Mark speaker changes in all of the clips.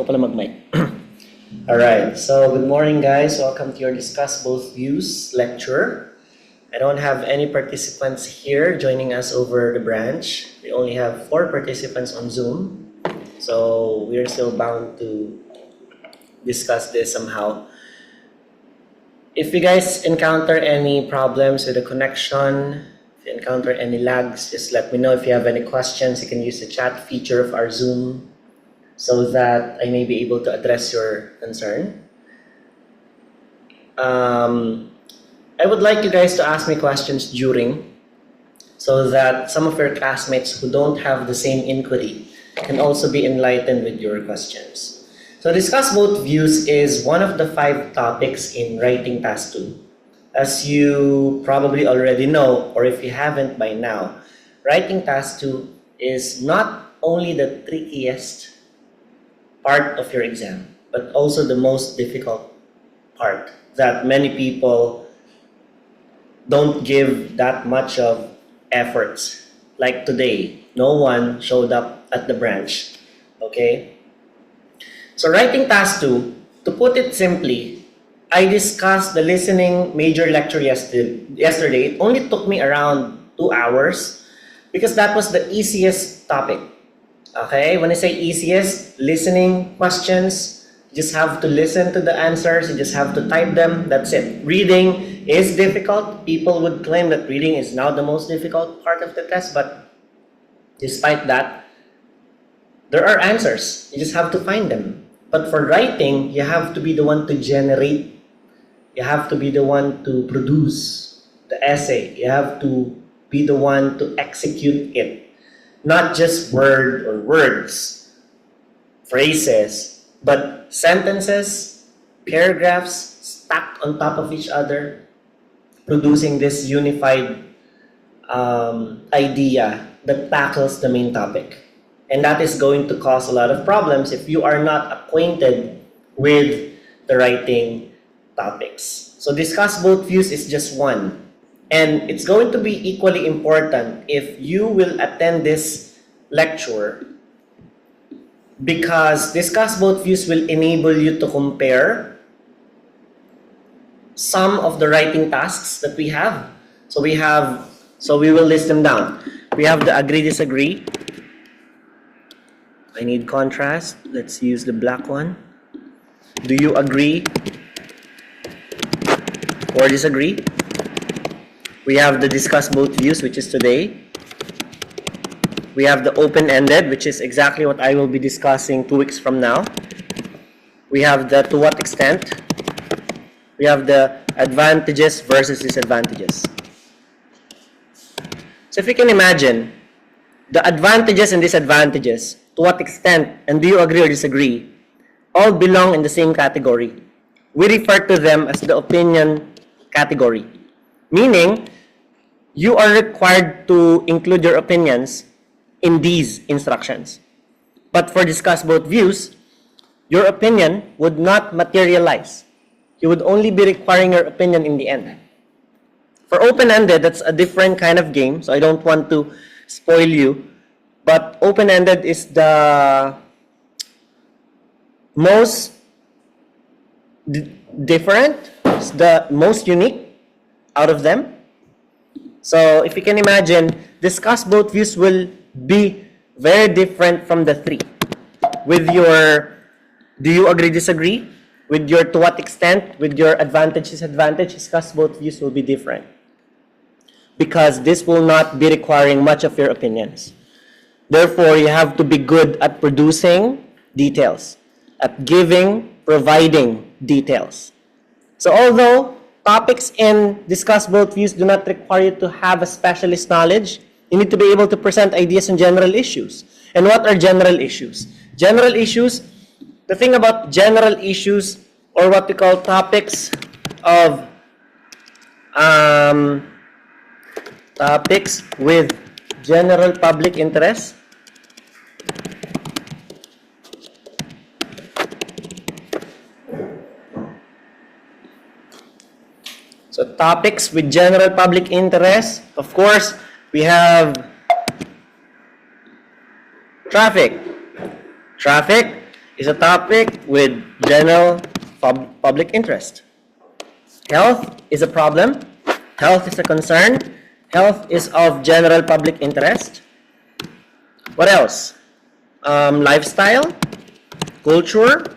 Speaker 1: Ikaw pala mag-mic. Alright, so good morning guys. Welcome to your Discuss Both Views lecture. I don't have any participants here joining us over the branch. We only have 4 participants on Zoom. So we're still bound to discuss this somehow. If you guys encounter any problems with the connection, if you encounter any lags, just let me know. If you have any questions, you can use the chat feature of our Zoom so that I may be able to address your concern. I would like you guys to ask me questions during, so that some of your classmates who don't have the same inquiry can also be enlightened with your questions. So Discuss Both Views is one of the 5 topics in Writing Task 2. As you probably already know, or if you haven't by now, Writing Task 2 is not only the trickiest part of your exam, but also the most difficult part that many people don't give that much of efforts. Like today, no one showed up at the branch, okay? So Writing Task 2, to put it simply, I discussed the listening major lecture yesterday. It only took me around 2 hours because that was the easiest topic. Okay, when I say easiest, listening questions, you just have to listen to the answers, you just have to type them, that's it. Reading is difficult. People would claim that reading is now the most difficult part of the test, but despite that, there are answers. You just have to find them. But for writing, you have to be the one to generate. You have to be the one to produce the essay. You have to be the one to execute it. Not just word or words, phrases, but sentences, paragraphs stacked on top of each other, producing this unified idea that tackles the main topic. And that is going to cause a lot of problems if you are not acquainted with the writing topics. So Discuss Both Views is just one. And it's going to be equally important if you will attend this lecture, because Discuss Both Views will enable you to compare some of the writing tasks that we have. So we will list them down. We have the agree, disagree. I need contrast. Let's use the black one. Do you agree or disagree? We have the Discuss Both Views, which is today. We have the open-ended, which is exactly what I will be discussing 2 weeks from now. We have the to what extent. We have the advantages versus disadvantages. So if you can imagine, the advantages and disadvantages, to what extent, and do you agree or disagree, all belong in the same category. We refer to them as the opinion category. Meaning, you are required to include your opinions in these instructions. But for Discuss Both Views, your opinion would not materialize. You would only be requiring your opinion in the end. For open-ended, that's a different kind of game, so I don't want to spoil you. But open-ended is the most different, it's the most unique out of them. So if you can imagine, Discuss Both Views will be very different from the 3. With your do you agree, disagree, with your to what extent, with your advantage, disadvantage, Discuss Both Views will be different. Because this will not be requiring much of your opinions. Therefore, you have to be good at producing details, at providing details. So although topics in Discuss Both Views do not require you to have a specialist knowledge, you need to be able to present ideas on general issues. And what are general issues? General issues, the thing about general issues, or what we call topics of topics with general public interest, so topics with general public interest, of course, we have traffic. Traffic is a topic with general public interest. Health is a problem. Health is a concern. Health is of general public interest. What else? Lifestyle, culture,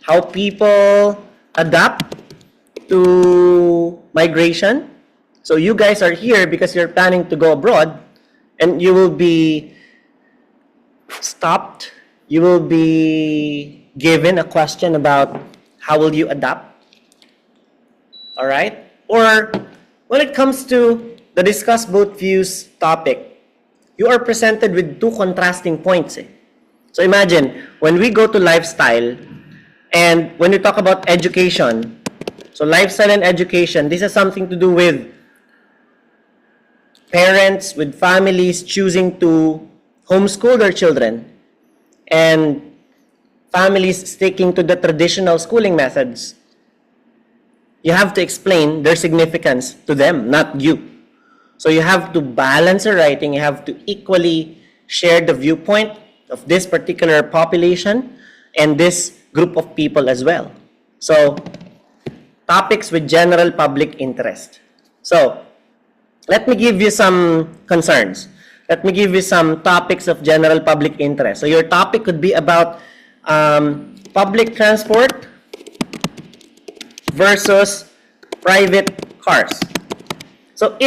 Speaker 1: how people adapt to migration. So you guys are here because you're planning to go abroad, and you will be stopped. You will be given a question about how will you adapt. All right? Or when it comes to the discuss both views topic, you are presented with two contrasting points. So imagine, when we go to lifestyle, and when we talk about education, so lifestyle and education, this has something to do with parents, with families choosing to homeschool their children, and families sticking to the traditional schooling methods. You have to explain their significance to them, not you. So you have to balance your writing. You have to equally share the viewpoint of this particular population and this group of people as well. So, topics with general public interest. So, let me give you some concerns. Let me give you some topics of general public interest. So, your topic could be about public transport versus private cars. So,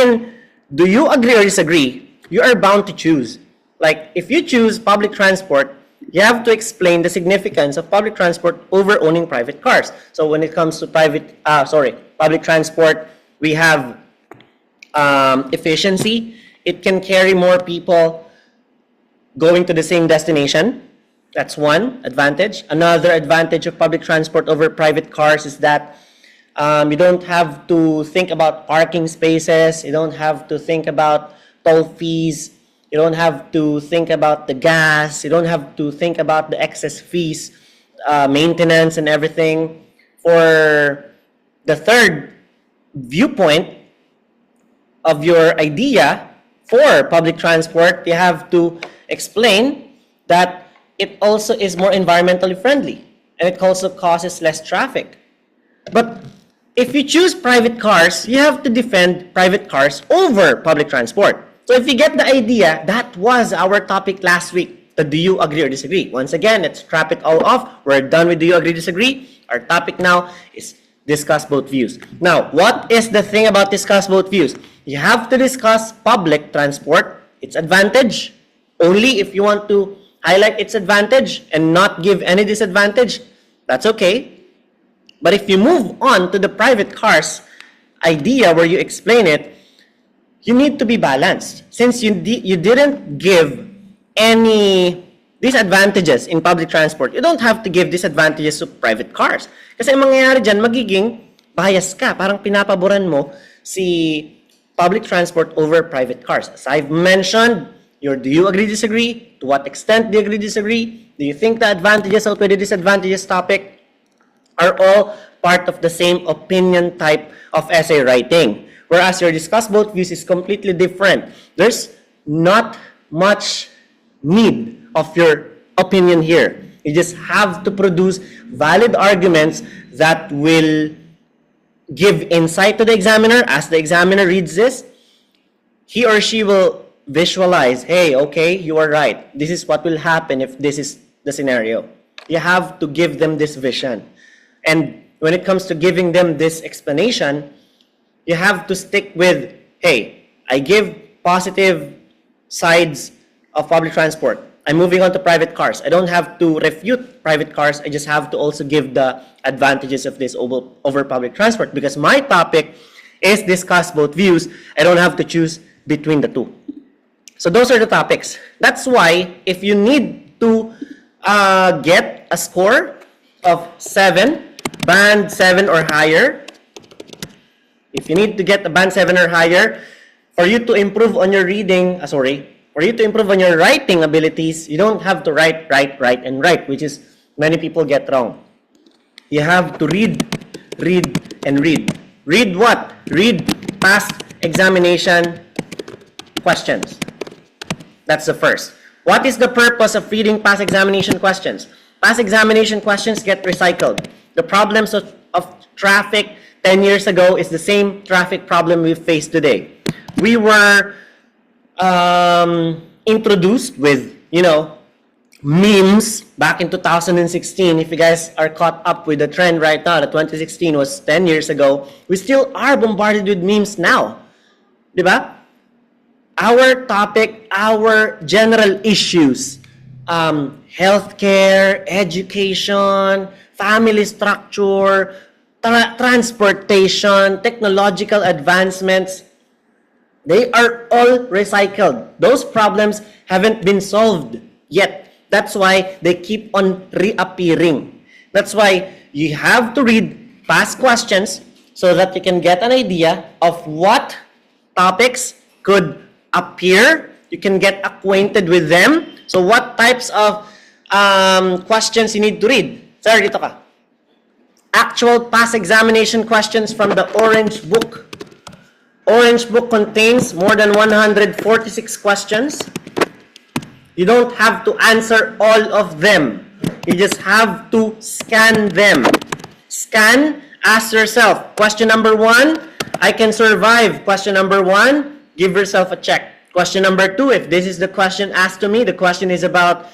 Speaker 1: do you agree or disagree? You are bound to choose. Like, if you choose public transport, you have to explain the significance of public transport over owning private cars. So when it comes to public transport, we have efficiency. It can carry more people going to the same destination. That's one advantage. Another advantage of public transport over private cars is that you don't have to think about parking spaces. You don't have to think about toll fees. You don't have to think about the gas. You don't have to think about the excess fees, maintenance and everything. For the third viewpoint of your idea for public transport, you have to explain that it also is more environmentally friendly and it also causes less traffic. But if you choose private cars, you have to defend private cars over public transport. So if you get the idea, that was our topic last week. The do you agree or disagree? Once again, let's scrap it all off. We're done with do you agree, disagree. Our topic now is discuss both views. Now, what is the thing about discuss both views? You have to discuss public transport, its advantage, only if you want to highlight its advantage and not give any disadvantage. That's okay. But if you move on to the private cars idea where you explain it, you need to be balanced. Since you didn't give any disadvantages in public transport, you don't have to give disadvantages to private cars. Kasi ang mangyayari dyan, magiging bias ka. Parang pinapaboran mo si public transport over private cars. As I've mentioned, do you agree, disagree? To what extent do you agree, disagree? Do you think the advantages outweigh the disadvantages topic are all part of the same opinion type of essay writing? Whereas your discuss both views is completely different. There's not much need of your opinion here. You just have to produce valid arguments that will give insight to the examiner. As the examiner reads this, he or she will visualize, hey, okay, you are right. This is what will happen if this is the scenario. You have to give them this vision. And when it comes to giving them this explanation, you have to stick with, hey, I give positive sides of public transport. I'm moving on to private cars. I don't have to refute private cars. I just have to also give the advantages of this over public transport, because my topic is discuss both views. I don't have to choose between the two. So those are the topics. That's why if you need to get a score of 7, band 7 or higher, if you need to get a band 7 or higher, for you to improve on your reading, for you to improve on your writing abilities, you don't have to write, and write, which is many people get wrong. You have to read, and read. Read what? Read past examination questions. That's the first. What is the purpose of reading past examination questions? Past examination questions get recycled. The problems of traffic 10 years ago is the same traffic problem we face today. We were introduced with, memes back in 2016. If you guys are caught up with the trend right now, that 2016 was 10 years ago, we still are bombarded with memes now. Diba? Our topic, our general issues, healthcare, education, family structure, transportation, technological advancements, they are all recycled. Those problems haven't been solved yet. That's why they keep on reappearing. That's why you have to read past questions so that you can get an idea of what topics could appear. You can get acquainted with them. So what types of questions you need to read? Sir, dito ka. Actual past examination questions from the Orange Book. Orange Book contains more than 146 questions. You don't have to answer all of them. You just have to scan them. Scan, ask yourself, question number 1, I can survive. Question number 1, give yourself a check. Question number 2, if this is the question asked to me, the question is about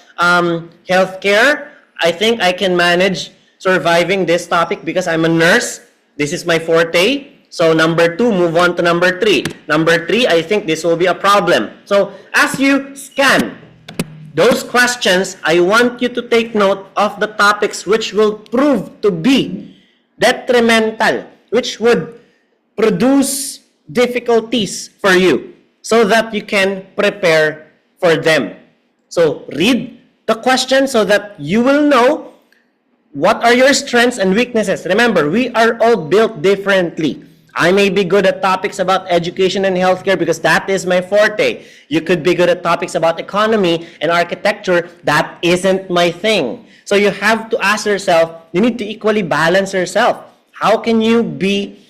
Speaker 1: healthcare, I think I can manage surviving this topic because I'm a nurse. This is my forte. So number 2, move on to number 3. Number 3, I think this will be a problem. So as you scan those questions, I want you to take note of the topics which will prove to be detrimental, which would produce difficulties for you so that you can prepare for them. So read the question so that you will know what are your strengths and weaknesses. Remember, we are all built differently. I may be good at topics about education and healthcare because that is my forte. You could be good at topics about economy and architecture. That isn't my thing. So you have to ask yourself, you need to equally balance yourself. How can you be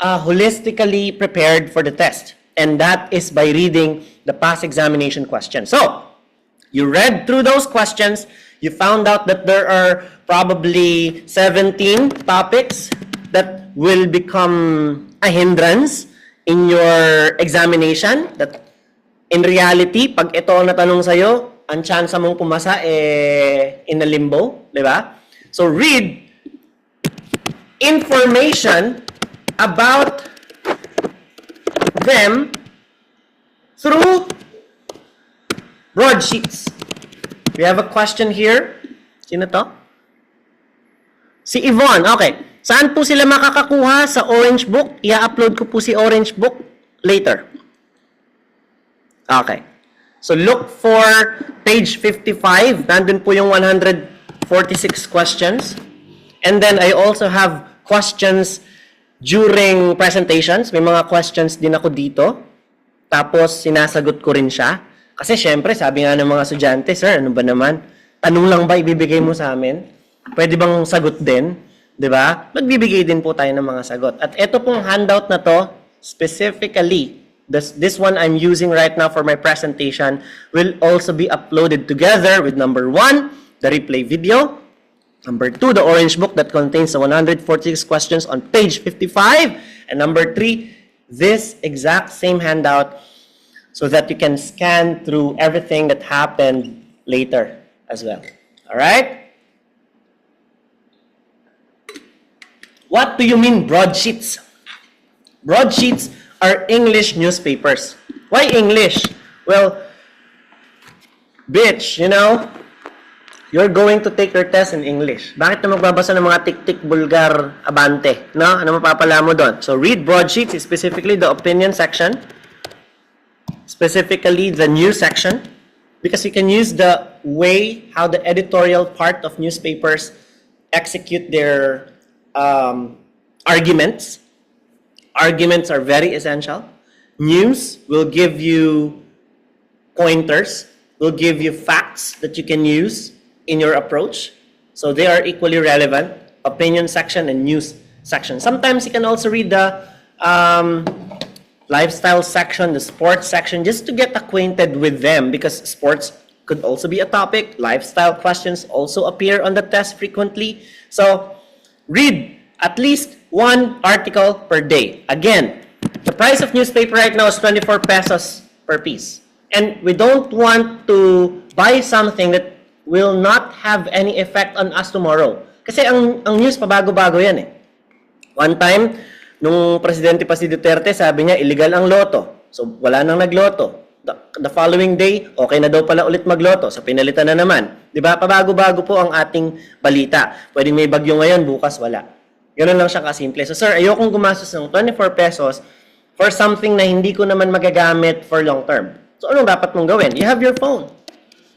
Speaker 1: holistically prepared for the test? And that is by reading the past examination questions. So, you read through those questions. You found out that there are probably 17 topics that will become a hindrance in your examination. That in reality, pag ito ang natanong sa'yo, ang chance mong pumasa in a limbo, di ba? So read information about them through broadsheets. We have a question here. Sino to? Si Yvonne. Okay. Saan po sila makakakuha sa Orange Book? I-upload ko po si Orange Book later. Okay. So look for page 55. Nandun po yung 146 questions. And then I also have questions during presentations. May mga questions din ako dito. Tapos sinasagot ko rin siya. Kasi syempre, sabi nga ng mga estudyante, sir, ano ba naman? Tanong lang ba ibibigay mo sa amin? Pwede bang sagot din? Diba? Magbibigay din po tayo ng mga sagot. At ito pong handout na to, specifically, this one I'm using right now for my presentation, will also be uploaded together with number 1, the replay video, number 2, the Orange Book that contains the 146 questions on page 55, and number 3, this exact same handout so that you can scan through everything that happened later as well. Alright? What do you mean broadsheets? Broadsheets are English newspapers. Why English? Well, bitch, you're going to take your test in English. Bakit na magbabasa ng mga tik-tik, bulgar, abante? No? Ano mapapala mo doon? So read broadsheets, specifically the opinion section, specifically the news section, because you can use the way how the editorial part of newspapers execute their arguments. Arguments are very essential. News will give you pointers, will give you facts that you can use in your approach. So they are equally relevant. Opinion section and news section. Sometimes you can also read the lifestyle section, the sports section, just to get acquainted with them because sports could also be a topic. Lifestyle questions also appear on the test frequently. So, read at least one article per day. Again, the price of newspaper right now is 24 pesos per piece. And we don't want to buy something that will not have any effect on us tomorrow. Kasi ang news pabago-bago yan eh. One time, nung presidente pa si Duterte, sabi niya illegal ang loto. So, wala nang nagloto. The following day, okay na daw pala ulit magloto. So, pinalitan na naman. Di ba? Pabago-bago po ang ating balita. Pwedeng may bagyo ngayon, bukas wala. Ganun lang siya kasimple. So, sir, ayokong gumastos ng 24 pesos for something na hindi ko naman magagamit for long term. So, anong dapat mong gawin? You have your phone.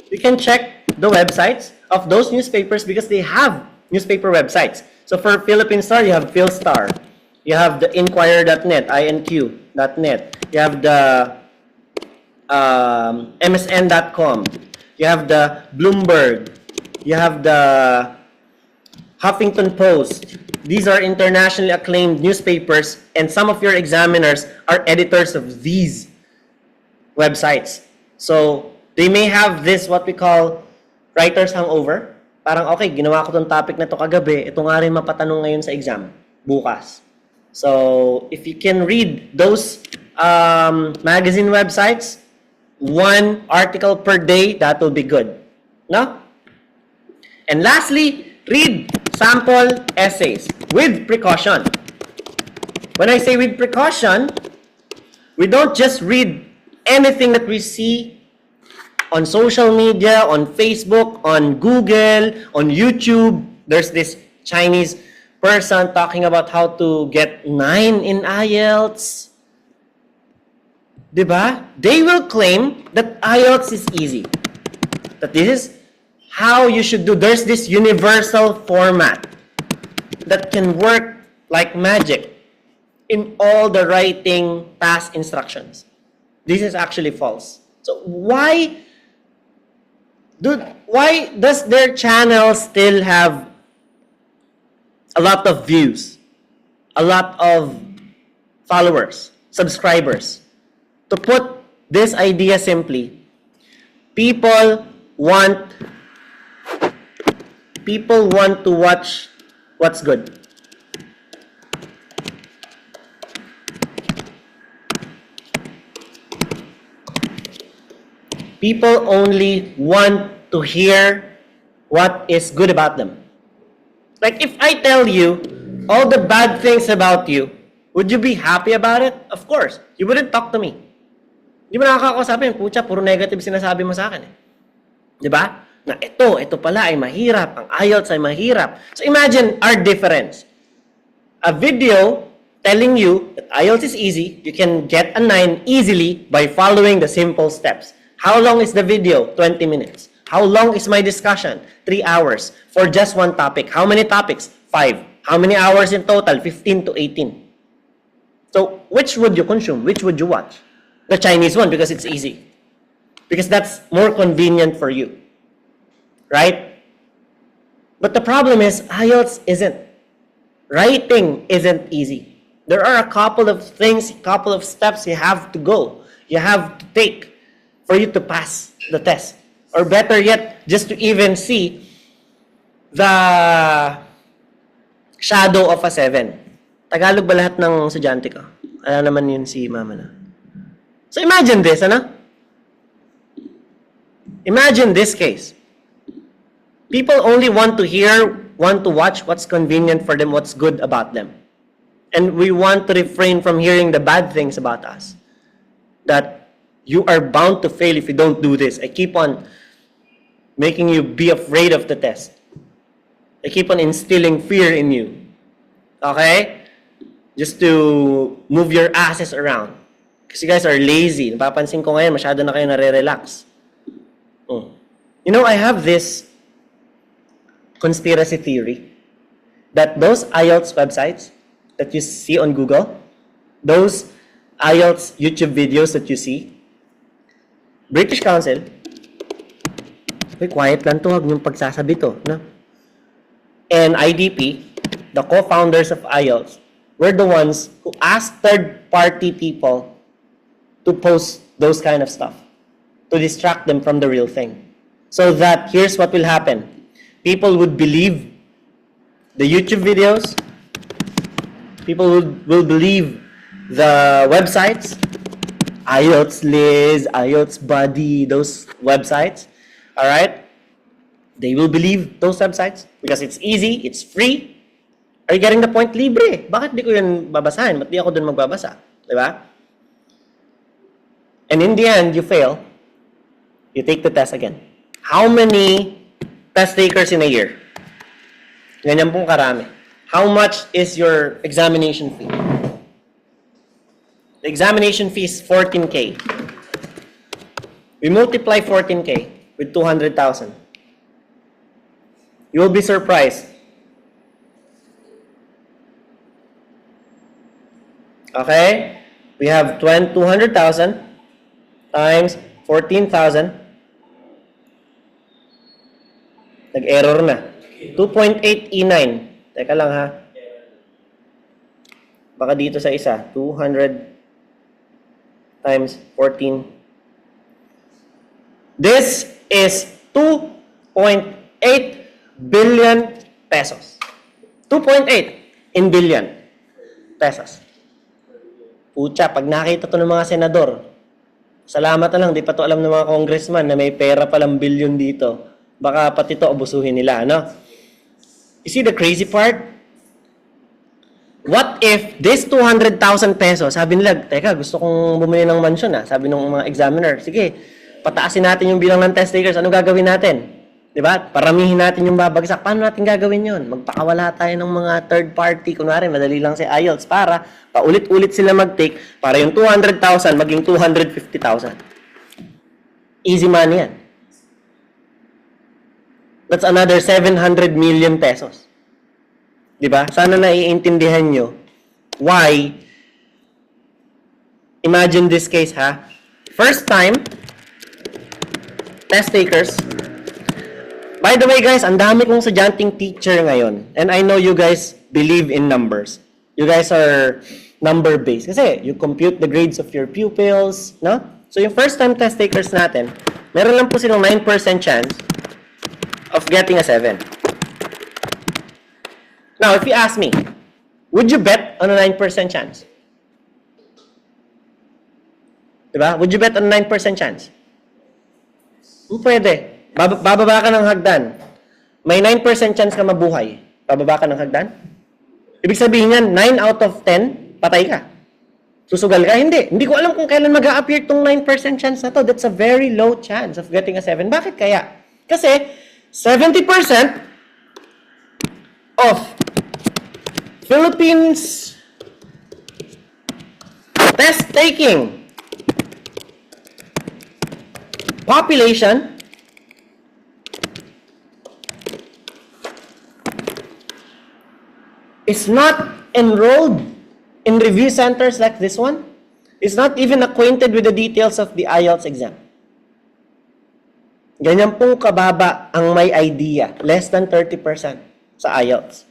Speaker 1: You can check the websites of those newspapers because they have newspaper websites. So, for Philippine Star, you have PhilStar. You have the Inquirer.net, INQ.net. You have the MSN.com. You have the Bloomberg. You have the Huffington Post. These are internationally acclaimed newspapers, and some of your examiners are editors of these websites. So, they may have this, what we call, writer's hangover. Parang, okay, ginawa ko tong topic na to kagabi, ito nga rin mapatanong ngayon sa exam, bukas. So, if you can read those magazine websites, one article per day, that will be good. No? And lastly, read sample essays with precaution. When I say with precaution, we don't just read anything that we see on social media, on Facebook, on Google, on YouTube. There's this Chinese person talking about how to get 9 in IELTS. Diba? They will claim that IELTS is easy. That this is how you should do. There's this universal format that can work like magic in all the writing task instructions. This is actually false. So why does their channel still have a lot of views, a lot of followers, subscribers? To put this idea simply, people want to watch what's good. People only want to hear what is good about them. Like if I tell you all the bad things about you, would you be happy about it? Of course. You wouldn't talk to me. Di ba nakakausapin? Pucha, puro negative sinasabi mo sa akin eh. Di ba? Na ito pala ay mahirap. Ang IELTS ay mahirap. So imagine our difference. A video telling you that IELTS is easy, you can get a 9 easily by following the simple steps. How long is the video? 20 minutes. How long is my discussion? 3 hours. For just one topic. How many topics? 5. How many hours in total? 15 to 18. So, which would you consume? Which would you watch? The Chinese one because it's easy. Because that's more convenient for you. Right? But the problem is, IELTS isn't. Writing isn't easy. There are a couple of things, couple of steps you have to go. You have to take for you to pass the test. Or better yet, just to even see the shadow of a 7. Tagalog ba lahat ng estudyante ko? Alam naman yun si mama na. So imagine this, ano? Imagine this case. People only want to hear, want to watch what's convenient for them, what's good about them. And we want to refrain from hearing the bad things about us. That you are bound to fail if you don't do this. I keep on making you be afraid of the test. I keep on instilling fear in you. Okay? Just to move your asses around. Kasi you guys are lazy. Napapansin ko ngayon, masyado na kayo nare-relax. You know, I have this conspiracy theory that those IELTS websites that you see on Google, those IELTS YouTube videos that you see, British Council, quiet lang to, huwag niyong pagsasabi to, no? And IDP, the co-founders of IELTS, were the ones who asked third-party people to post those kind of stuff, to distract them from the real thing. So that here's what will happen. People would believe the YouTube videos. People will believe the websites. IELTS Liz, IELTS Buddy, those websites. Alright? They will believe those websites because it's easy, it's free. Are you getting the point? Libre. Bakit di ko yan babasahin? Ba't di ako dun magbabasa? Diba? And in the end, you fail. You take the test again. How many test takers in a year? Ganyan pong karami. How much is your examination fee? The examination fee is 14K. We multiply 14K with 200,000. You will be surprised. Okay? We have 200,000 times 14,000. Nag-error na. 2.8 E9. Teka lang ha. Baka dito sa isa. 200 times 14. This is 2.8 billion pesos. 2.8 in billion pesos. Pucha, pag nakita to ng mga senador, salamat na lang, di pa to alam ng mga congressman na may pera palang billion dito. Baka pati to abusuhin nila, no? You see the crazy part? What if this 200,000 pesos, sabi nila, teka, gusto kong bumili ng mansion, sabi ng mga examiner, sige, pataasin natin yung bilang ng test takers, ano gagawin natin? Diba? Paramihin natin yung babagsak. Paano natin gagawin yun? Magpakawala tayo ng mga third party, kunwari, madali lang si IELTS, para paulit-ulit sila mag-take, para yung 200,000 maging 250,000. Easy money yan. That's another 700 million pesos. Diba? Sana naiintindihan nyo why. Imagine this case, ha? First time, test takers. By the way, guys, ang dami kong sadyanteng teacher ngayon. And I know you guys believe in numbers. You guys are number-based. Kasi you compute the grades of your pupils, no? So yung first time test takers natin, meron lang po silang 9% chance of getting a 7. Now, if you ask me, would you bet on a 9% chance? Diba? Would you bet on a 9% chance? Pwede. Bababa ka ng hagdan. May 9% chance ka mabuhay. Bababa ka ng hagdan? Ibig sabihin yan, 9 out of 10, patay ka. Susugal ka? Hindi. Hindi ko alam kung kailan mag-a-appear tong 9% chance na to. That's a very low chance of getting a 7. Bakit kaya? Kasi, 70% of Philippines test-taking population is not enrolled in review centers like this one. Is not even acquainted with the details of the IELTS exam. Ganyan pong kababa ang may idea. Less than 30% sa IELTS.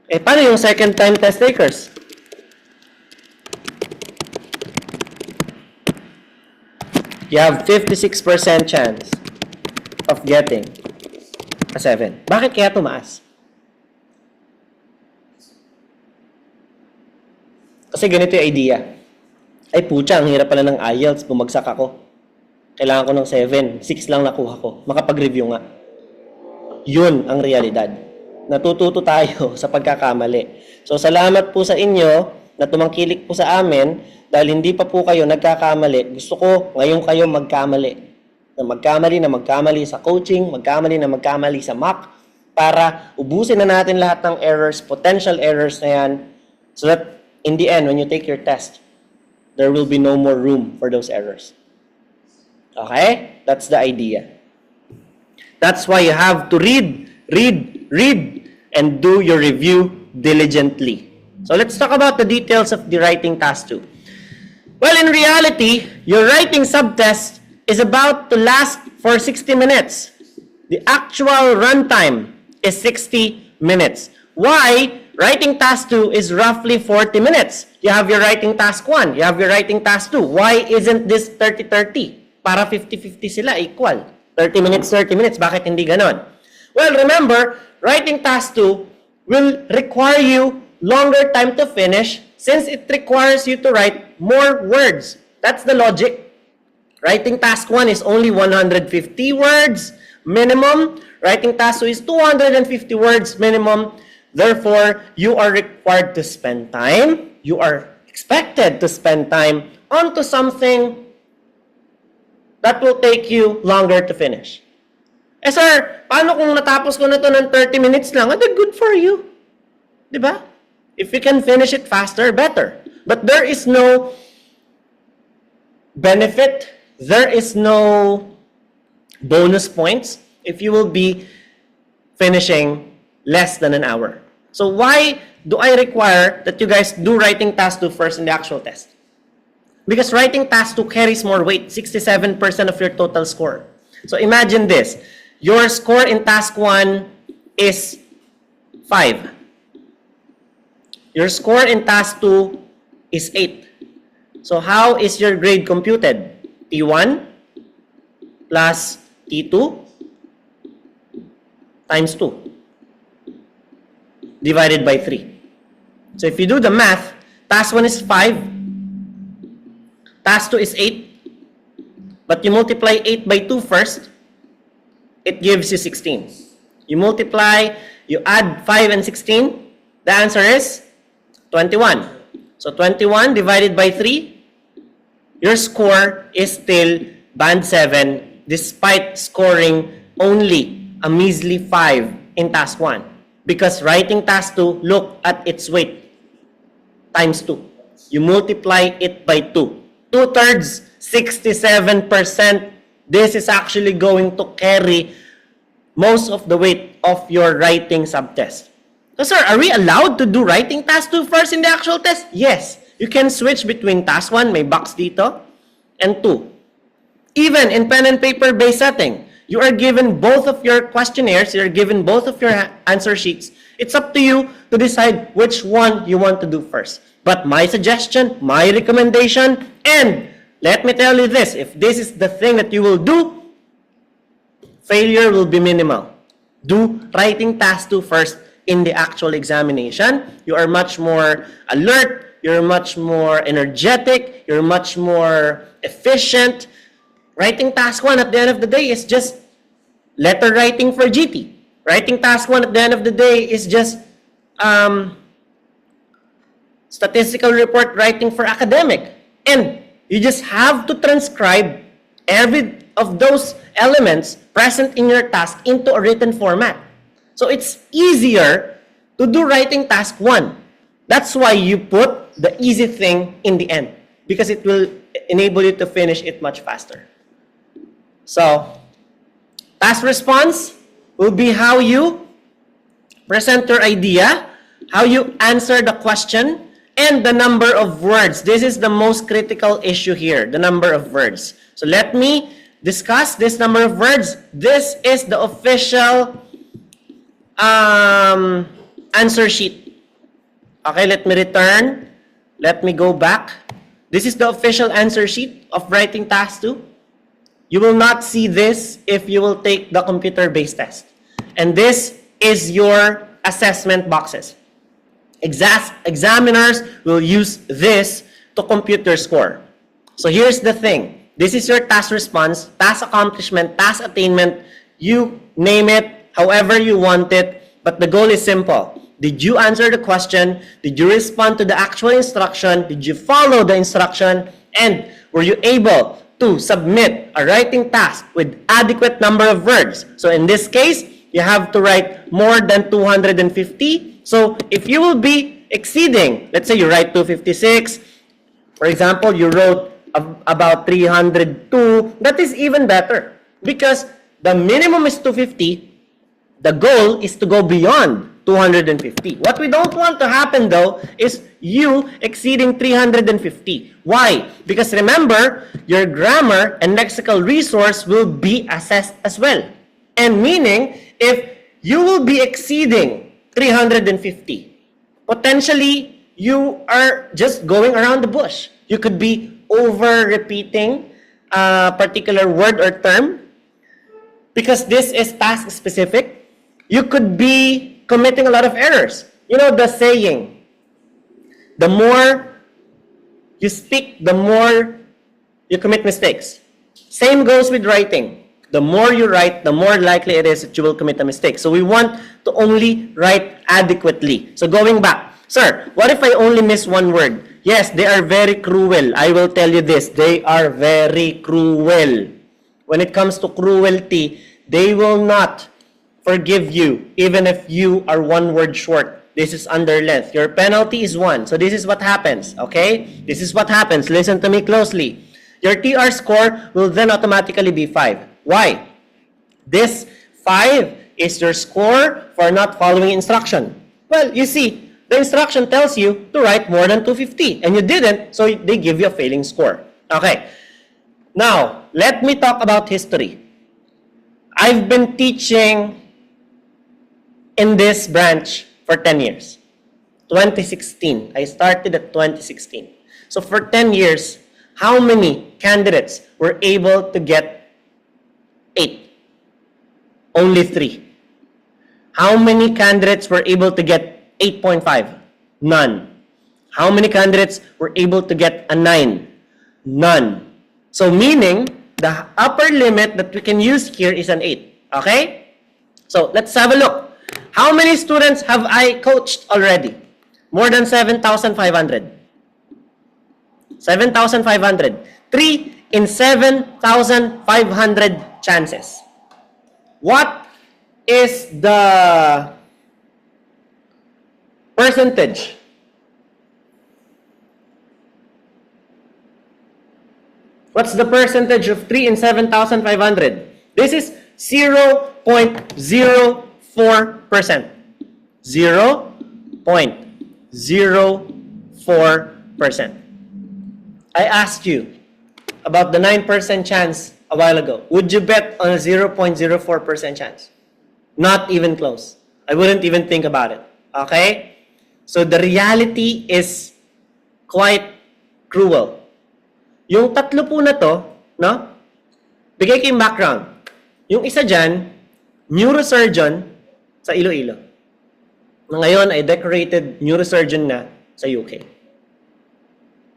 Speaker 1: Eh, paano yung second time test takers? You have 56% chance of getting a 7. Bakit kaya tumaas? Kasi ganito yung idea. Ay, pucha, ang hirap pala ng IELTS. Bumagsak ako. Kailangan ko ng 7. 6 lang nakuha ko. Makapag-review nga. Yun ang realidad. Natututo tayo sa pagkakamali. So, salamat po sa inyo na tumangkilik po sa amin dahil hindi pa po kayo nagkakamali. Gusto ko ngayon kayo magkamali. Na magkamali sa coaching, magkamali sa mock para ubusin na natin lahat ng errors, potential errors na yan so that in the end, when you take your test, there will be no more room for those errors. Okay? That's the idea. That's why you have to read, and do your review diligently. So let's talk about the details of the writing task 2. Well, in reality, your writing subtest is about to last for 60 minutes. The actual runtime is 60 minutes. Why? Writing task 2 is roughly 40 minutes. You have your writing task 1. You have your writing task 2. Why isn't this 30-30? para 50-50 sila, equal. 30 minutes, 30 minutes. Bakit hindi ganon? Well, remember, writing task 2 will require you longer time to finish since it requires you to write more words. That's the logic. Writing task 1 is only 150 words minimum. Writing task 2 is 250 words minimum. Therefore, you are required to spend time. You are expected to spend time onto something that will take you longer to finish. Eh sir, paano kung natapos ko na to ng 30 minutes lang? That's good for you. Diba? If you can finish it faster, better. But there is no benefit, there is no bonus points if you will be finishing less than an hour. So why do I require that you guys do writing task 2 first in the actual test? Because writing task 2 carries more weight, 67% of your total score. So imagine this. Your score in task 1 is 5. Your score in task 2 is 8. So how is your grade computed? T1 plus T2 times 2 divided by 3. So if you do the math, task 1 is 5, task 2 is 8, but you multiply 8 by 2 first, it gives you 16. You multiply, you add 5 and 16, the answer is 21. So 21 divided by 3, your score is still band 7 despite scoring only a measly 5 in task 1. Because writing task 2, look at its weight, times 2. You multiply it by 2. 2/3, 67%. This is actually going to carry most of the weight of your writing subtest. So sir, are we allowed to do writing task 2 first in the actual test? Yes. You can switch between task 1, may box dito, and 2. Even in pen and paper based setting, you are given both of your questionnaires, you are given both of your answer sheets. It's up to you to decide which one you want to do first. But my suggestion, my recommendation, and let me tell you this, if this is the thing that you will do, failure will be minimal. Do writing task 2 first in the actual examination. You are much more alert, you're much more energetic, you're much more efficient. Writing task 1 at the end of the day is just letter writing for GT. Writing task 1 at the end of the day is just statistical report writing for academic. And you just have to transcribe every of those elements present in your task into a written format. So it's easier to do writing task 1. That's why you put the easy thing in the end, because it will enable you to finish it much faster. So, task response will be how you present your idea, how you answer the question, and the number of words. This is the most critical issue here, the number of words. So let me discuss this number of words. This is the official answer sheet. Okay, let me return. Let me go back. This is the official answer sheet of writing task 2. You will not see this if you will take the computer-based test. And this is your assessment boxes. Examiners will use this to compute your score. So here's the thing. This is your task response, task accomplishment, task attainment. You name it however you want it, but the goal is simple. Did you answer the question? Did you respond to the actual instruction? Did you follow the instruction? And were you able to submit a writing task with adequate number of words? So in this case, you have to write more than 250. So if you will be exceeding, let's say you write 256, for example, you wrote about 302, that is even better because the minimum is 250. The goal is to go beyond 250. What we don't want to happen though is you exceeding 350. Why? Because remember, your grammar and lexical resource will be assessed as well. And meaning, if you will be exceeding 350, potentially you are just going around the bush. You could be over repeating a particular word or term, because this is task specific, you could be committing a lot of errors. You know the saying, the more you speak, the more you commit mistakes. Same goes with writing. The more you write, the more likely it is that you will commit a mistake. So we want to only write adequately. So going back, sir, what if I only miss one word? Yes, they are very cruel. I will tell you this, they are very cruel. When it comes to cruelty, they will not forgive you even if you are one word short. This is under length. Your penalty is 1. So this is what happens, okay? This is what happens. Listen to me closely. Your TR score will then automatically be 5. Why? This 5 is your score for not following instruction. Well, you see, the instruction tells you to write more than 250, and you didn't, so they give you a failing score. Okay. Now, let me talk about history. I've been teaching in this branch for 10 years. 2016. I started at 2016. So for 10 years, how many candidates were able to get 8? Only 3. How many candidates were able to get 8.5? None. How many candidates were able to get a 9? None. So meaning, the upper limit that we can use here is an 8. Okay? So let's have a look. How many students have I coached already? More than 7,500. 7,500. 3 in 7,500 chances. What is the percentage? What's the percentage of 3 in 7,500? This is 0.04%. 0.04%. I asked you about the 9% chance a while ago. Would you bet on a 0.04% chance? Not even close. I wouldn't even think about it. Okay? So the reality is quite cruel. Yung tatlo po na to, no? Bigay ko yung background. Yung isa dyan, neurosurgeon sa Iloilo. Na ngayon ay decorated neurosurgeon na sa UK.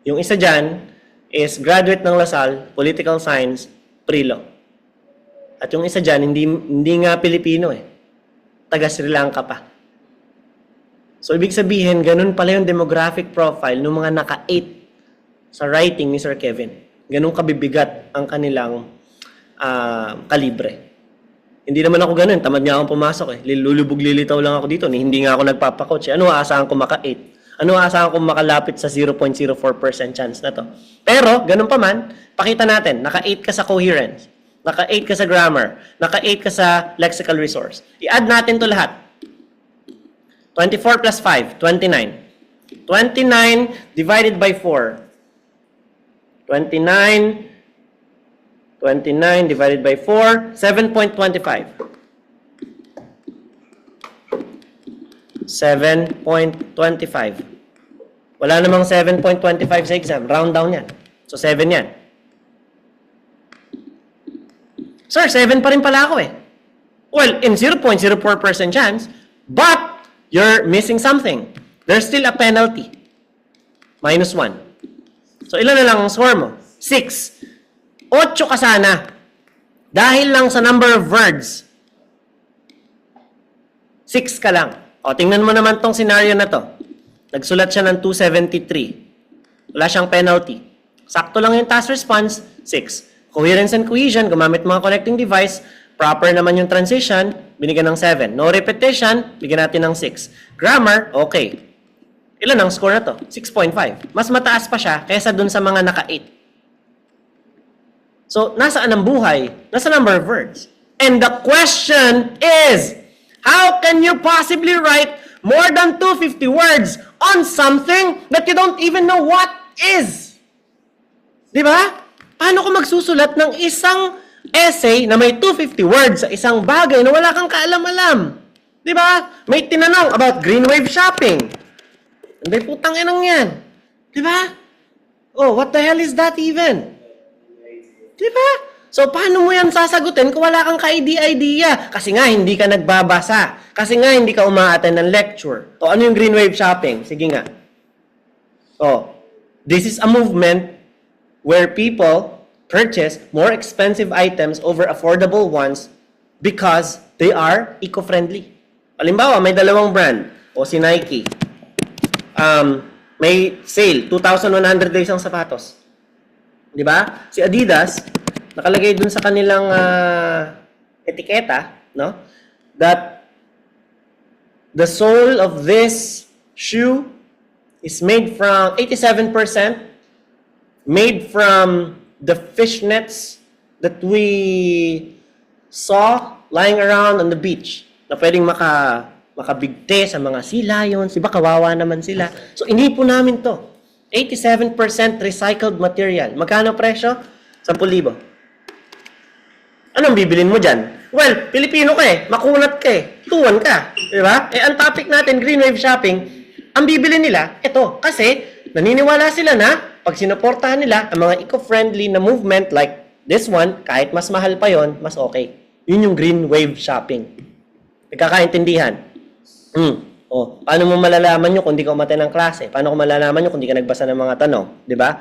Speaker 1: Yung isa dyan is graduate ng Lasal, political science, pre-law. At yung isa dyan, hindi nga Pilipino eh. Taga Sri Lanka pa. So, ibig sabihin, ganun pala yung demographic profile ng mga naka-8 sa writing ni Sir Kevin. Ganun kabibigat ang kanilang kalibre. Hindi naman ako ganun. Tamad nga akong pumasok eh. Lulubog-lilitaw lang ako dito. Hindi nga ako nagpapakoach. Ano aasahan ko maka-8? Ano aasahan ko makalapit sa 0.04% chance na to? Pero, ganun pa man, pakita natin, naka-8 ka sa coherence, naka-8 ka sa grammar, naka-8 ka sa lexical resource. I-add natin to lahat. 24 plus 5, 29. 29 divided by 4. 29 divided by 4, 7.25. 7.25. Wala namang 7.25 sa exam. Round down yan. So, 7 yan. Sir, 7 pa rin pala ako eh. Well, in 0.04% chance, but you're missing something. There's still a penalty. Minus 1. So, ilan na lang ang score mo? 6. 8 ka sana. Dahil lang sa number of words. 6 ka lang. O, tingnan mo naman tong scenario na to. Nagsulat siya ng 273. Wala siyang penalty. Sakto lang yung task response, 6. Coherence and cohesion, gumamit mga connecting device. Proper naman yung transition, binigyan ng 7. No repetition, bigyan natin ng 6. Grammar, okay. Ilan ang score na to? 6.5. Mas mataas pa siya kaysa dun sa mga naka-8. So, nasaan ang buhay? Nasa number of words. And the question is, how can you possibly write more than 250 words on something that you don't even know what is? Di ba? Paano ko magsusulat ng isang essay na may 250 words sa isang bagay na wala kang kaalam-alam? Di ba? May tinanong about green wave shopping. Hindi putang inang yan. Di ba? Oh, what the hell is that even? Di ba? So, paano mo yan sasagutin kung wala kang ka-idea? Kasi nga, hindi ka nagbabasa. Kasi nga, hindi ka umaattend ng lecture. O, ano yung green wave shopping? Sige nga. Oh, this is a movement where people purchase more expensive items over affordable ones because they are eco-friendly. Halimbawa, may dalawang brand. O si Nike. May sale. 2,100 days ang sapatos. Di ba? Si Adidas, nakalagay dun sa kanilang etiketa, no? That the sole of this shoe is made from 87% made from the fishnets that we saw lying around on the beach na pwedeng makabigte sa mga sea lions, diba kawawa naman sila. So inipo namin to. 87% recycled material. Magkano presyo? 10,000. Anong bibilin mo dyan? Well, Pilipino ka eh. Makunat ka eh. Tuwan ka. Diba? Ang topic natin, green wave shopping, ang bibili nila, ito. Kasi, naniniwala sila na, pag sinuportahan nila ang mga eco-friendly na movement like this one, kahit mas mahal pa yon, mas okay. Yun yung green wave shopping. Nagkakaintindihan? Paano mo malalaman nyo kung di ka umattend ng klase? Paano ko malalaman nyo kung di ka nagbasa ng mga tanong? Di ba?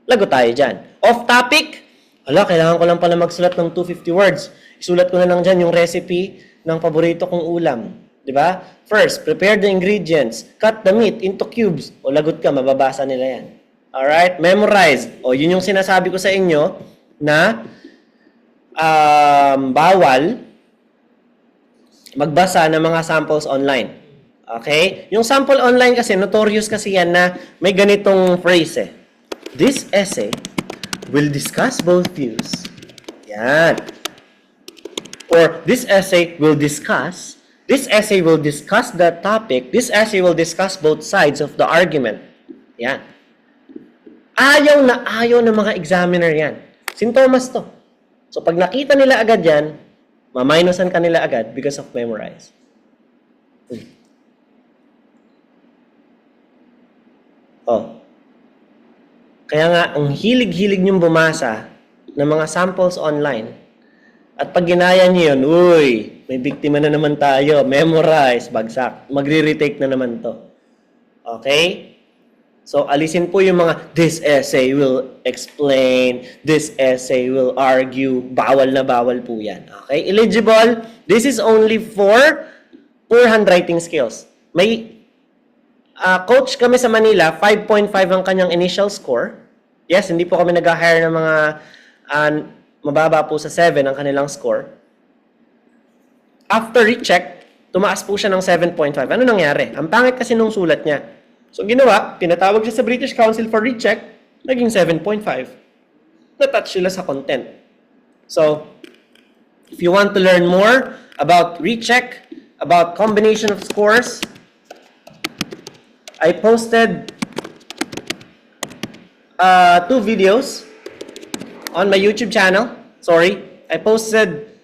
Speaker 1: Lago tayo dyan. Off topic? Kailangan ko lang pala magsulat ng 250 words. Isulat ko na lang dyan yung recipe ng paborito kong ulam. Di ba? First, prepare the ingredients. Cut the meat into cubes. O lagot ka, mababasa nila yan. Alright? Memorize. O yun yung sinasabi ko sa inyo na bawal magbasa ng mga samples online. Okay? Yung sample online kasi, notorious kasi yan na may ganitong phrase eh. This essay will discuss both views. Yan. Or, this essay will discuss the topic, this essay will discuss both sides of the argument. Yan. Ayaw na ayaw ng mga examiner yan. Sintomas to. So, pag nakita nila agad yan, maminusan ka nila agad because of memorize. Kaya nga, ang hilig-hilig niyong bumasa ng mga samples online. At pag ginaya niyo yun, may biktima na naman tayo. Memorize, bagsak. Magre-retake na naman to. Okay? So, alisin po yung mga, this essay will explain, this essay will argue. Bawal na bawal po yan. Okay? Eligible, this is only for poor handwriting skills. May coach kami sa Manila, 5.5 ang kanyang initial score. Yes, hindi po kami nag-hire ng mga mababa po sa 7 ang kanilang score. After recheck, tumaas po siya ng 7.5. Ano nangyari? Ang pangit kasi nung sulat niya. So, ginawa, pinatawag siya sa British Council for recheck, naging 7.5. Na-touch sila sa content. So, if you want to learn more about recheck, about combination of scores, I posted 2 videos on my YouTube channel. Sorry, I posted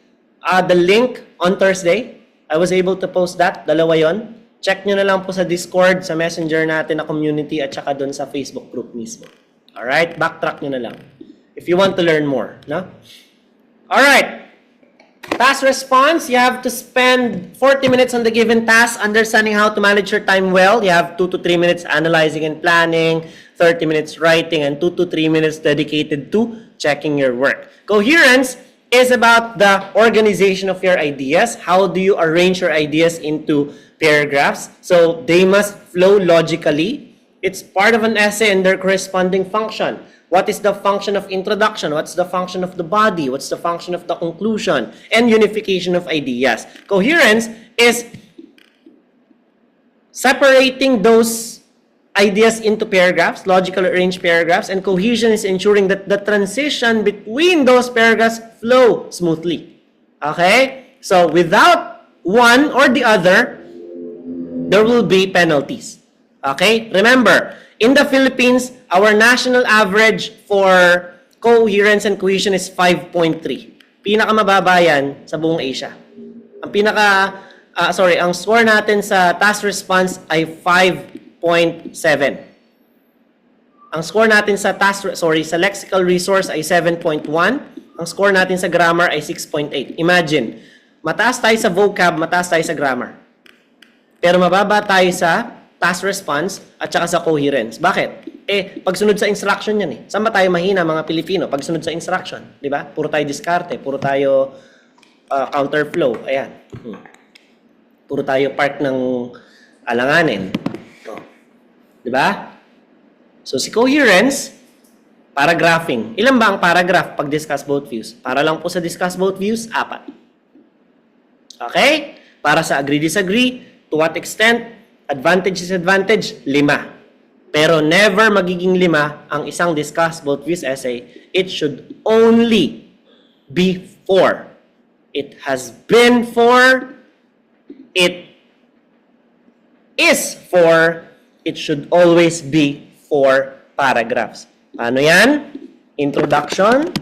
Speaker 1: the link on Thursday. I was able to post that. Dalawa yon. Check nyo na lang po sa Discord, sa Messenger natin na community at saka doon sa Facebook group mismo. Alright? Backtrack nyo na lang. If you want to learn more. No? Alright. Task response, you have to spend 40 minutes on the given task, understanding how to manage your time well. You have 2 to 3 minutes analyzing and planning, 30 minutes writing, and 2 to 3 minutes dedicated to checking your work. Coherence is about the organization of your ideas. How do you arrange your ideas into paragraphs? So they must flow logically. It's part of an essay and their corresponding function. What is the function of introduction? What's the function of the body? What's the function of the conclusion? And unification of ideas. Coherence is separating those ideas into paragraphs, logically arranged paragraphs, and cohesion is ensuring that the transition between those paragraphs flow smoothly. Okay? So, without one or the other, there will be penalties. Okay? Remember, in the Philippines, our national average for coherence and cohesion is 5.3. Pinakamababa yan sa buong Asia. Ang ang score natin sa task response ay 5.7. ang score natin sa sa lexical resource ay 7.1. Ang score natin sa grammar ay 6.8. Imagine, mataas tayo sa vocab, mataas tayo sa grammar. Pero mababa tayo sa task response at saka sa coherence. Bakit? Pagsunod sa instruction yan eh. Saan ba tayo mahina mga Pilipino? Pagsunod sa instruction. Di ba? Puro tayo diskarte, puro tayo counterflow. Ayan. Puro tayo part ng alanganin. Di ba? So, si coherence, paragraphing. Ilan ba ang paragraph pag discuss both views? Para lang po sa discuss both views, 4. Okay? Para sa agree-disagree, to what extent, advantage, disadvantage, 5. Pero never magiging 5 ang isang discuss both views essay. It should only be 4. It has been 4. It is 4. It should always be 4 paragraphs. Ano yan? Introduction,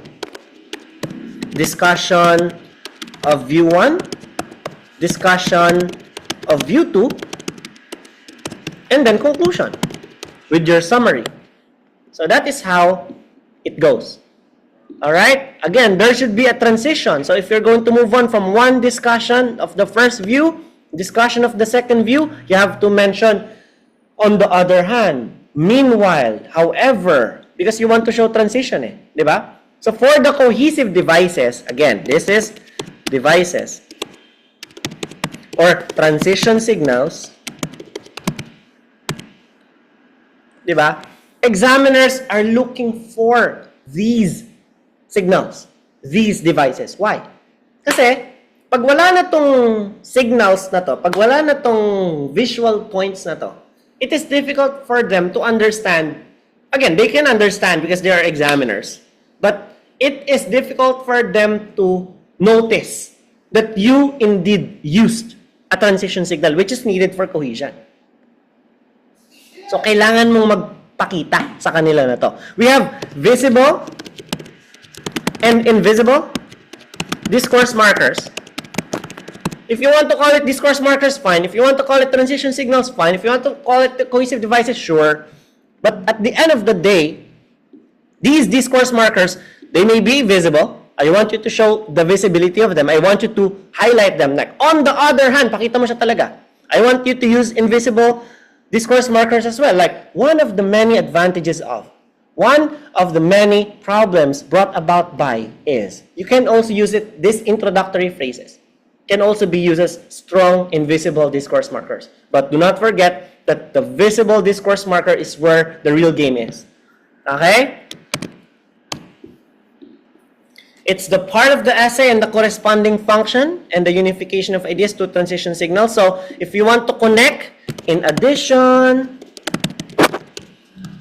Speaker 1: discussion of view 1, discussion of view 2, and then conclusion with your summary. So that is how it goes. Alright? Again, there should be a transition. So if you're going to move on from one discussion of the first view, discussion of the second view, you have to mention, on the other hand, meanwhile, however, because you want to show transition eh. Di ba? So for the cohesive devices, again, this is devices or transition signals. Di ba? Examiners are looking for these signals, these devices. Why? Kasi, pag wala na tong signals na to, pag wala na tong visual points na to, it is difficult for them to understand. Again, they can understand because they are examiners. But it is difficult for them to notice that you indeed used a transition signal which is needed for cohesion. So, kailangan mong magpakita sa kanila na to. We have visible and invisible discourse markers. If you want to call it discourse markers, fine. If you want to call it transition signals, fine. If you want to call it cohesive devices, sure. But at the end of the day, these discourse markers, they may be visible. I want you to show the visibility of them. I want you to highlight them. Like, on the other hand, pakita mo siya talaga. I want you to use invisible discourse markers as well. Like, one of the many problems brought about by is, you can also use it, these introductory phrases can also be used as strong invisible discourse markers. But do not forget that the visible discourse marker is where the real game is. Okay? It's the part of the essay and the corresponding function and the unification of ideas to transition signals. So, if you want to connect, in addition,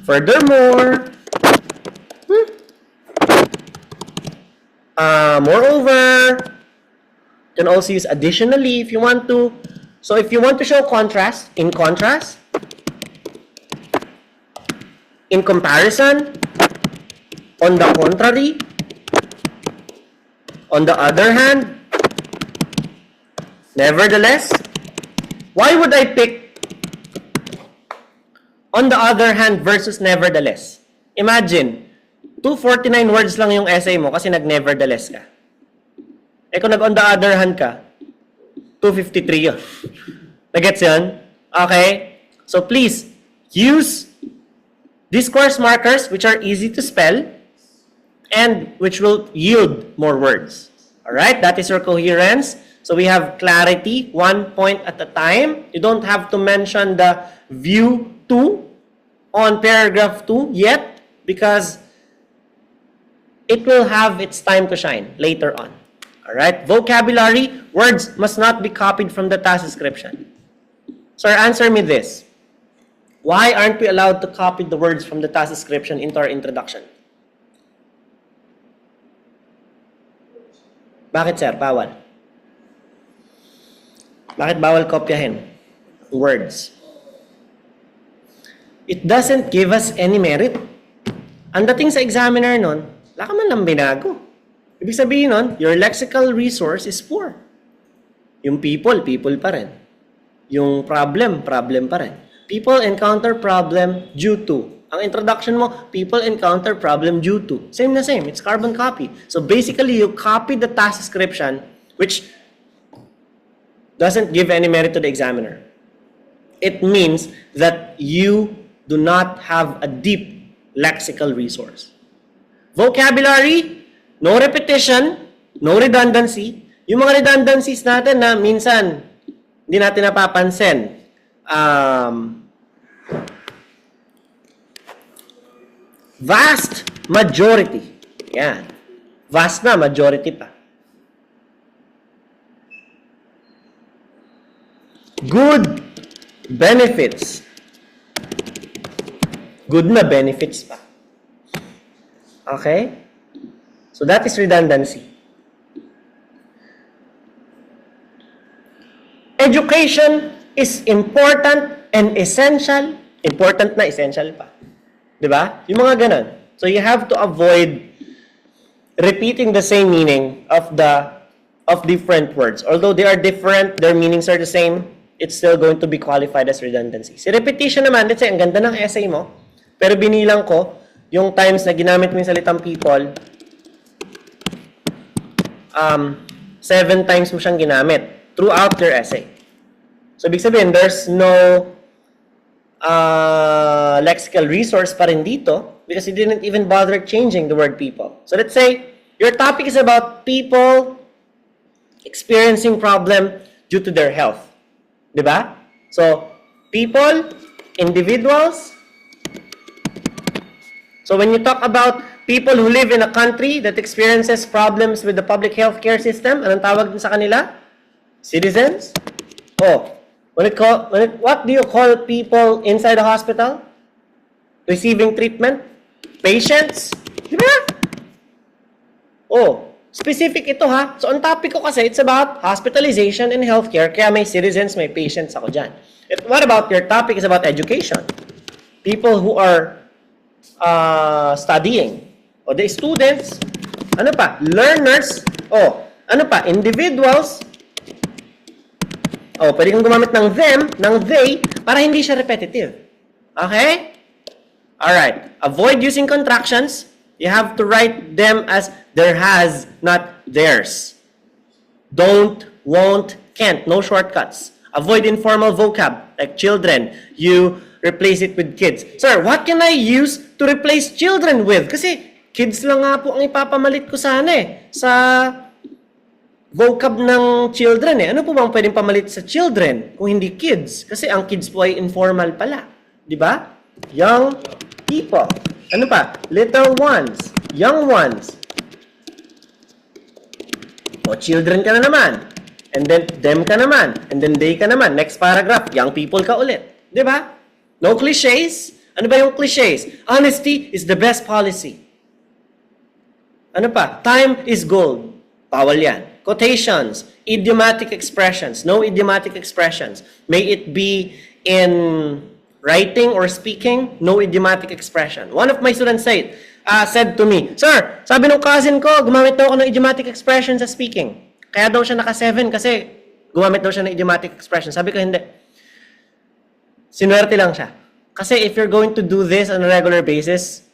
Speaker 1: furthermore, moreover, you can also use additionally if you want to. So if you want to show contrast, in contrast, in comparison, on the contrary, on the other hand, nevertheless, why would I pick on the other hand versus nevertheless? Imagine, 249 words lang yung essay mo kasi nag-nevertheless ka. Kung nag-on the other hand ka, 253 yun. Nagets yun? Okay? So please, use discourse markers which are easy to spell and which will yield more words. Alright? That is your coherence. So we have clarity, 1 point at a time. You don't have to mention the view 2 on paragraph 2 yet because it will have its time to shine later on. Alright? Vocabulary, words must not be copied from the task description. Sir, answer me this. Why aren't we allowed to copy the words from the task description into our introduction? Bakit, sir? Bawal. Bakit bawal kopyahin? Words. It doesn't give us any merit. Ang dating sa examiner nun, wala ka man lang binago. Ibig sabihin nun, your lexical resource is poor. Yung people pa rin. Yung problem pa rin. People encounter problem due to Ang introduction mo, people encounter problem due to. Same na same. It's carbon copy. So basically, you copy the task description, which doesn't give any merit to the examiner. It means that you do not have a deep lexical resource. Vocabulary, no repetition, no redundancy. Yung mga redundancies natin na minsan hindi natin napapansin. Vast majority. Yan. Vast na, majority pa. Good benefits. Good na benefits pa. Okay? So that is redundancy. Education is important and essential. Important na, essential pa. Diba? Yung mga ganun. So you have to avoid repeating the same meaning of different words. Although they are different, their meanings are the same, it's still going to be qualified as redundancy. Si repetition naman, let's say, ang ganda ng essay mo, pero binilang ko, yung times na ginamit mo yung salitang people, 7 times mo siyang ginamit throughout your essay. So, ibig sabihin, there's no lexical resource pa rin dito because you didn't even bother changing the word people. So, let's say, your topic is about people experiencing problem due to their health. Diba? So, people, individuals. So, when you talk about people who live in a country that experiences problems with the public healthcare system, anong tawag din sa kanila? Citizens? Oh, what do you call people inside a hospital? Receiving treatment? Patients? Diba? Oh, specific ito ha. So, ang topic ko kasi, it's about hospitalization and healthcare. Kaya may citizens, may patients ako dyan. What about your topic is about education? People who are studying. O, the students. Ano pa? Learners. O, ano pa? Individuals. O, pwede kang gumamit ng them, ng they, para hindi siya repetitive. Okay? Alright. Avoid using contractions. You have to write them as there has, not theirs. Don't, won't, can't. No shortcuts. Avoid informal vocab, like children. You replace it with kids. Sir, what can I use to replace children with? Kasi kids lang nga po ang ipapamalit ko sana sa vocab ng children Ano po bang pwedeng pamalit sa children kung hindi kids? Kasi ang kids po ay informal pala. Di ba? Young people. Ano pa? Little ones. Young ones. O, children ka na naman. And then, them ka naman. And then, they ka naman. Next paragraph, young people ka ulit. Di ba? No cliches. Ano ba yung cliches? Honesty is the best policy. Ano pa? Time is gold. Bawal yan. Quotations. Idiomatic expressions. No idiomatic expressions. May it be in writing or speaking, no idiomatic expression. One of my students said to me, Sir, sabi ng cousin ko, gumamit daw ako ng idiomatic expression sa speaking. Kaya daw siya naka-7 kasi gumamit daw siya ng idiomatic expression. Sabi ko, hindi. Sinuwerte lang siya. Kasi if you're going to do this on a regular basis,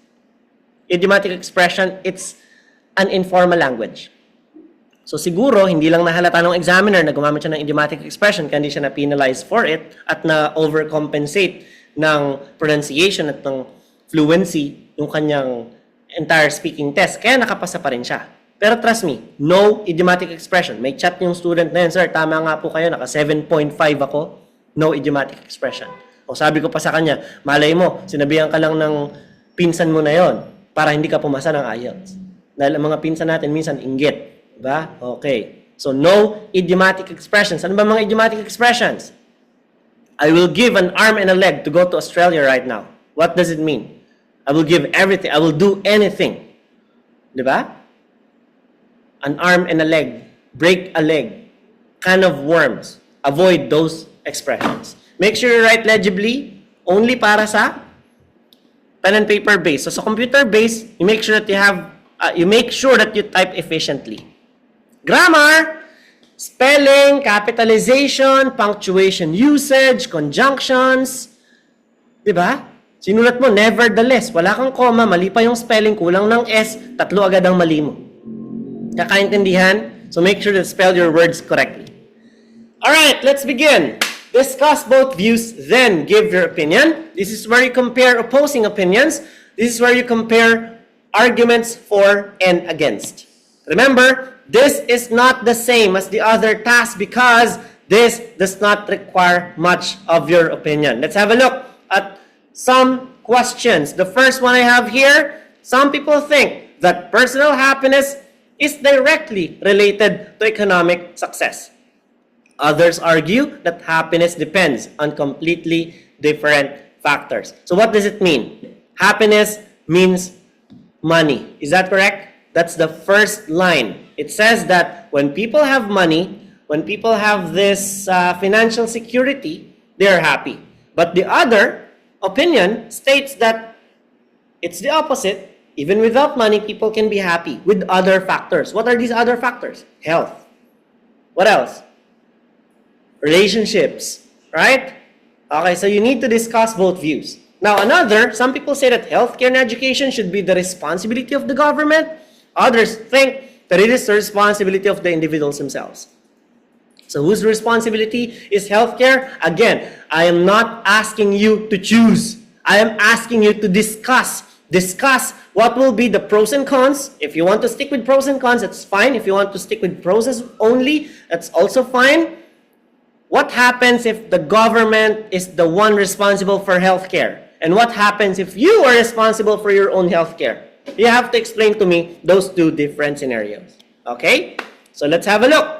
Speaker 1: idiomatic expression, it's an informal language. So siguro, hindi lang nahalata ng examiner na gumamit siya ng idiomatic expression kaya hindi siya na-penalize for it at na-overcompensate ng pronunciation at ng fluency yung kanyang entire speaking test. Kaya nakapasa pa rin siya. Pero trust me, no idiomatic expression. May chat yung student na yun, Sir, tama nga po kayo, naka 7.5 ako, no idiomatic expression. O sabi ko pa sa kanya, malay mo, sinabihan ka lang ng pinsan mo na yon para hindi ka pumasa ng IELTS. Dahil ang mga pinsan natin minsan inggit. Diba? Okay. So, no idiomatic expressions. Ano ba mga idiomatic expressions? I will give an arm and a leg to go to Australia right now. What does it mean? I will give everything. I will do anything. Diba? An arm and a leg. Break a leg. Can of worms. Avoid those expressions. Make sure you write legibly only para sa pen and paper base. So, sa computer base, you make sure that you type efficiently. Grammar, spelling, capitalization, punctuation usage, conjunctions. Diba? Sinulat mo, nevertheless. Wala kang comma, mali pa yung spelling, kulang ng S, tatlo agad ang mali mo. Kakaintindihan? So make sure to spell your words correctly. Alright, let's begin. Discuss both views, then give your opinion. This is where you compare opposing opinions. This is where you compare arguments for and against. Remember, this is not the same as the other task because this does not require much of your opinion. Let's have a look at some questions. The first one I have here, some people think that personal happiness is directly related to economic success. Others argue that happiness depends on completely different factors. So what does it mean? Happiness means money. Is that correct? That's the first line. It says that when people have money, when people have this financial security, they are happy. But the other opinion states that it's the opposite. Even without money, people can be happy with other factors. What are these other factors? Health. What else? Relationships, right? Okay, so you need to discuss both views. Now, some people say that healthcare and education should be the responsibility of the government. Others think that it is the responsibility of the individuals themselves. So whose responsibility is healthcare? Again, I am not asking you to choose. I am asking you to discuss. Discuss what will be the pros and cons. If you want to stick with pros and cons, that's fine. If you want to stick with pros only, that's also fine. What happens if the government is the one responsible for healthcare? And what happens if you are responsible for your own healthcare? You have to explain to me those two different scenarios. Okay? So let's have a look.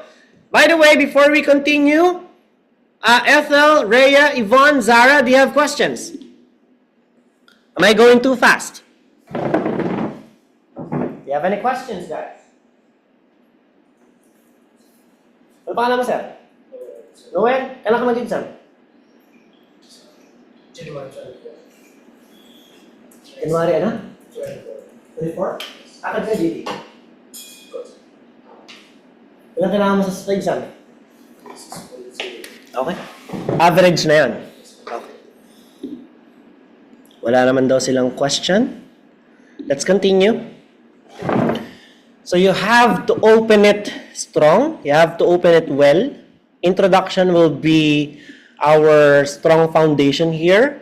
Speaker 1: By the way, before we continue, Ethel, Rhea, Yvonne, Zara, do you have questions? Am I going too fast? Do you have any questions, guys? Ano pangalan mo, sir? Noel, kailan ka mag-exam? January ano? 24? Akad ka, GD? Ilan kailangan mo sa exam? Okay. Average na yan. Okay. Wala naman daw silang question. Let's continue. So you have to open it strong. You have to open it well. Introduction will be our strong foundation here.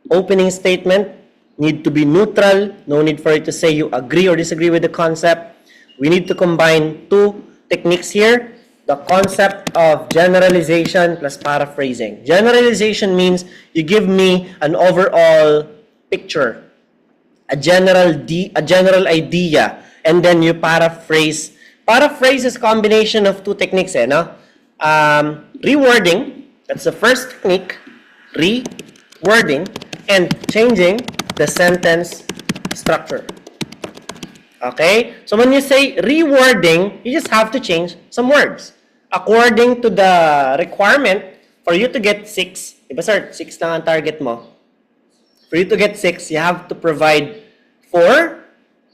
Speaker 1: Opening statement need to be neutral. No need for you to say you agree or disagree with the concept. We need to combine two techniques here. The concept of generalization plus paraphrasing. Generalization means you give me an overall picture, a general idea, and then you paraphrase. Paraphrase is a combination of two techniques, no? Rewording, that's the first technique, rewording, and changing the sentence structure. Okay? So when you say rewording, you just have to change some words. According to the requirement, for you to get 6, diba sir, 6 lang ang target mo. For you to get 6, you have to provide 4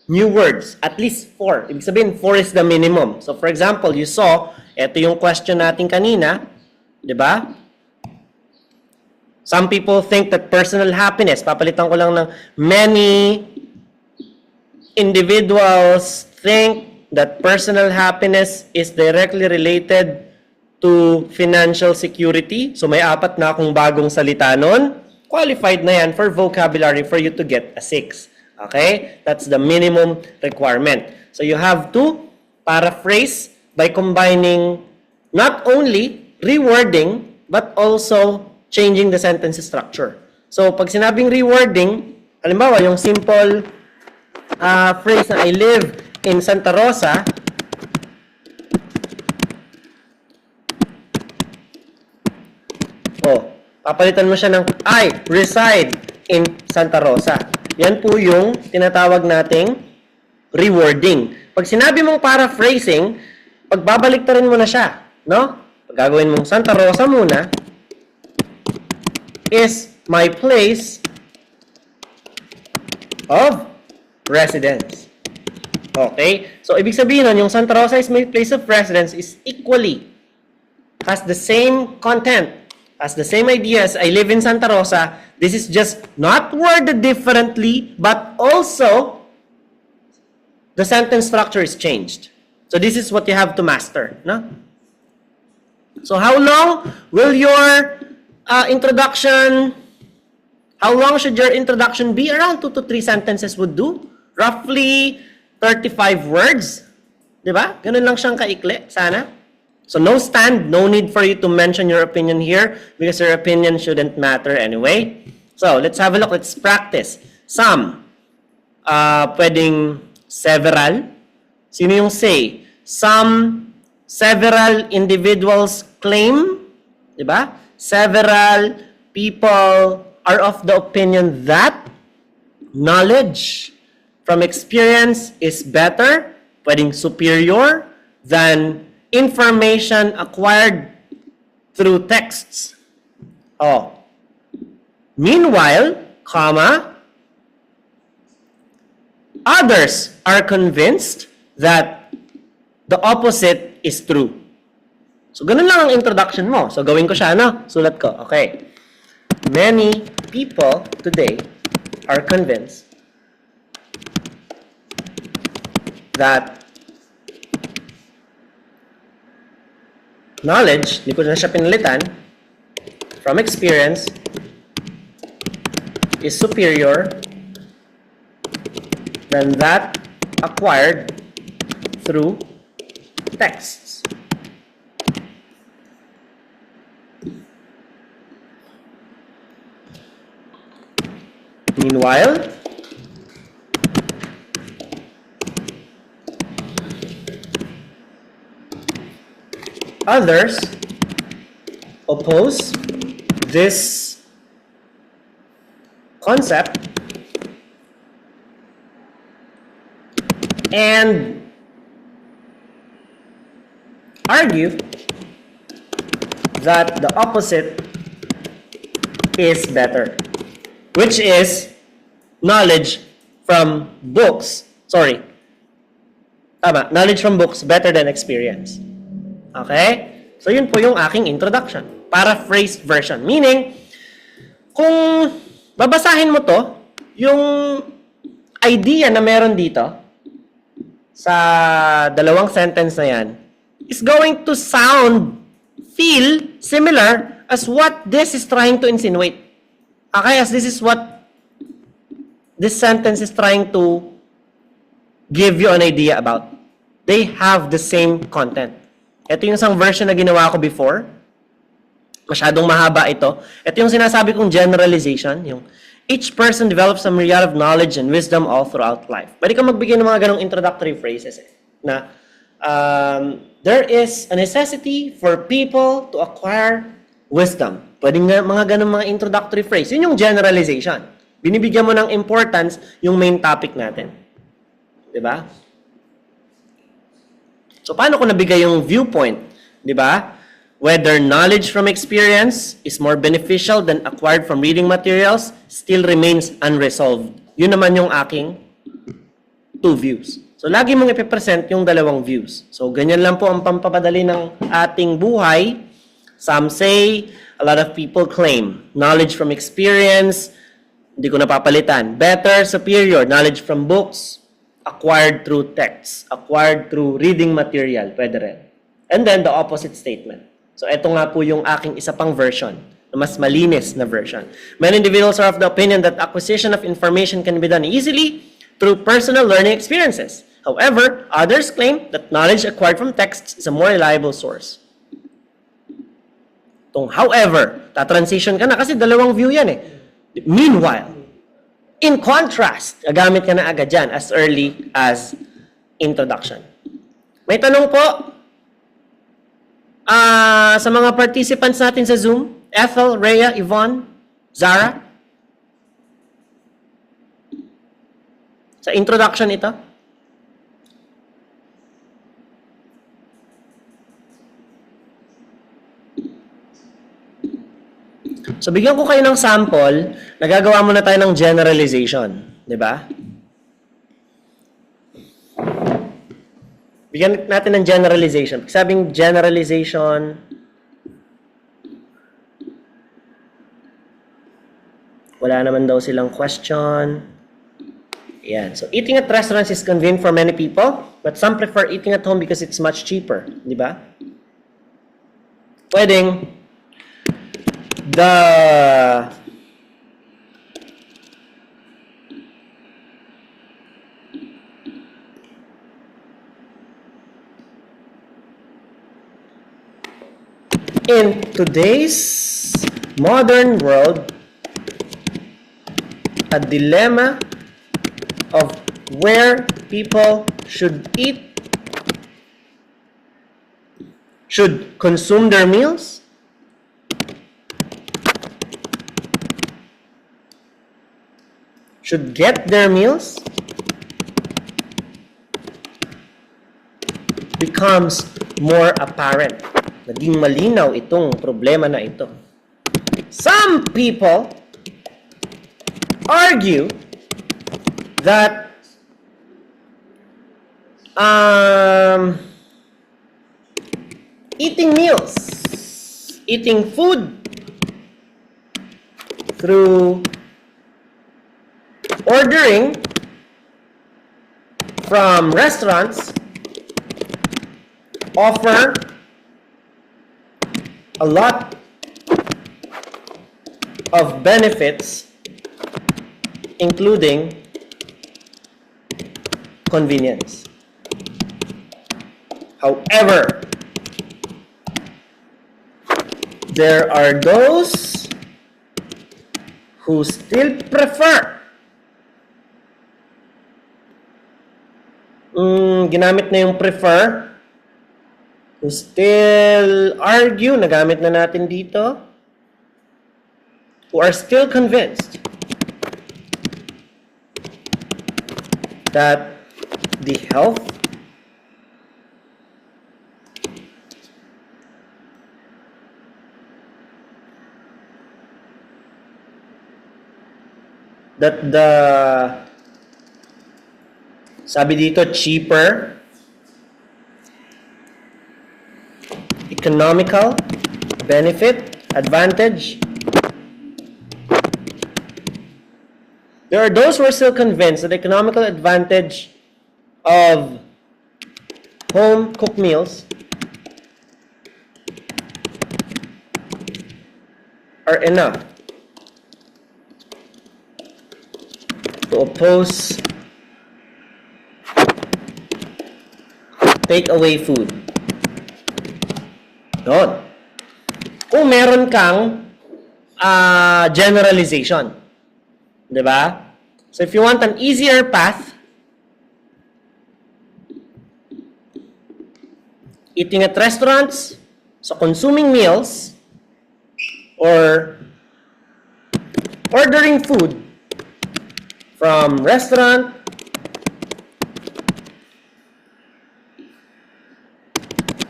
Speaker 1: new words. At least 4. Ibig sabihin, 4 is the minimum. So for example, you saw, ito yung question natin kanina, diba? Some people think that personal happiness, papalitan ko lang ng many individuals think that personal happiness is directly related to financial security. So may 4 na akong bagong salita nun. Qualified na yan for vocabulary for you to get a 6. Okay? That's the minimum requirement. So you have to paraphrase by combining not only rewording but also changing the sentence structure. So pag sinabing rewording, halimbawa yung simple phrase na I live in Santa Rosa, papalitan mo siya ng I reside in Santa Rosa. Yan po yung tinatawag nating rewording. Pag sinabi mong paraphrasing, pagbabalik-tarin mo na siya, no? Pag gagawin mong Santa Rosa muna is my place of residence. Okay? So, ibig sabihin nun, yung Santa Rosa is my place of residence is equally, has the same content, has the same idea as I live in Santa Rosa, This is just not worded differently, but also the sentence structure is changed. So this is what you have to master. No? So how long will your introduction, how long should your introduction be? Around 2 to 3 sentences would do. Roughly 35 words. Diba? Ganun lang siyang kaikli, sana. So no stand, no need for you to mention your opinion here because your opinion shouldn't matter anyway. So let's have a look. Let's practice. Some. Pwedeng several. Sino yung say? Some, several individuals claim. Diba? Several people are of the opinion that knowledge from experience is better, pwedeng superior, than information acquired through texts. Oh. Meanwhile, comma, others are convinced that the opposite is true. So, ganun lang ang introduction mo. So, gawin ko siya, no? Sulat ko. Okay. Many people today are convinced that knowledge, di ko na siya pinalitan, from experience is superior than that acquired through texts. Meanwhile, others oppose this concept and argue that the opposite is better, which is knowledge from books. Sorry. Tama, knowledge from books better than experience. Okay? So, yun po yung aking introduction. Paraphrased version. Meaning, kung babasahin mo to, yung idea na meron dito sa dalawang sentence na yan is going to feel similar as what this is trying to insinuate. Okay? As this is what this sentence is trying to give you an idea about. They have the same content. Ito yung isang version na ginawa ko before. Masyadong mahaba ito. Ito yung sinasabi kong generalization. Yung each person develops a myriad of knowledge and wisdom all throughout life. Pwede ka magbigay ng mga ganong introductory phrases na there is a necessity for people to acquire wisdom. Pwede nga mga ganong mga introductory phrase. Yun yung generalization. Binibigyan mo ng importance yung main topic natin. Diba? So, paano ko nabigay yung viewpoint? Di ba? Whether knowledge from experience is more beneficial than acquired from reading materials still remains unresolved. Yun naman yung aking 2 views. So, lagi mong ipipresent yung dalawang views. So, ganyan lang po ang pampapadali ng ating buhay. Some say, a lot of people claim, knowledge from experience, hindi ko napapalitan. Better, superior, knowledge from books, acquired through texts, acquired through reading material, pwede rin. And then, the opposite statement. So, ito nga po yung aking isa pang version, na mas malinis na version. Many individuals are of the opinion that acquisition of information can be done easily through personal learning experiences. However, others claim that knowledge acquired from texts is a more reliable source. Itong however, ta-transition ka na kasi dalawang view yan eh. Meanwhile, in contrast, gagamit ka na agad dyan as early as introduction. May tanong po sa mga participants natin sa Zoom. Ethel, Rhea, Yvonne, Zara. Sa introduction ito. So, bigyan ko kayo ng sample, nagagawa muna tayo ng generalization. Di ba? Bigyan natin ng generalization. Sabing generalization, Wala naman daw silang question. Yan. So, eating at restaurants is convenient for many people, but some prefer eating at home because it's much cheaper. Di ba? Pwedeng in today's modern world, a dilemma of where people should eat, should consume their meals, should get their meals, becomes more apparent. Naging malinaw itong problema na ito. Some people argue that eating meals, eating food through ordering from restaurants offer a lot of benefits, including convenience. However, there are those who still prefer ginamit na yung prefer, who still argue, nagamit na natin dito, who are still convinced that the health sabi dito, cheaper, economical, benefit, advantage. There are those who are still convinced that the economical advantage of home cooked meals are enough to oppose take-away food. Doon. Kung meron kang generalization. Diba? So if you want an easier path, eating at restaurants, so consuming meals, or ordering food from restaurant,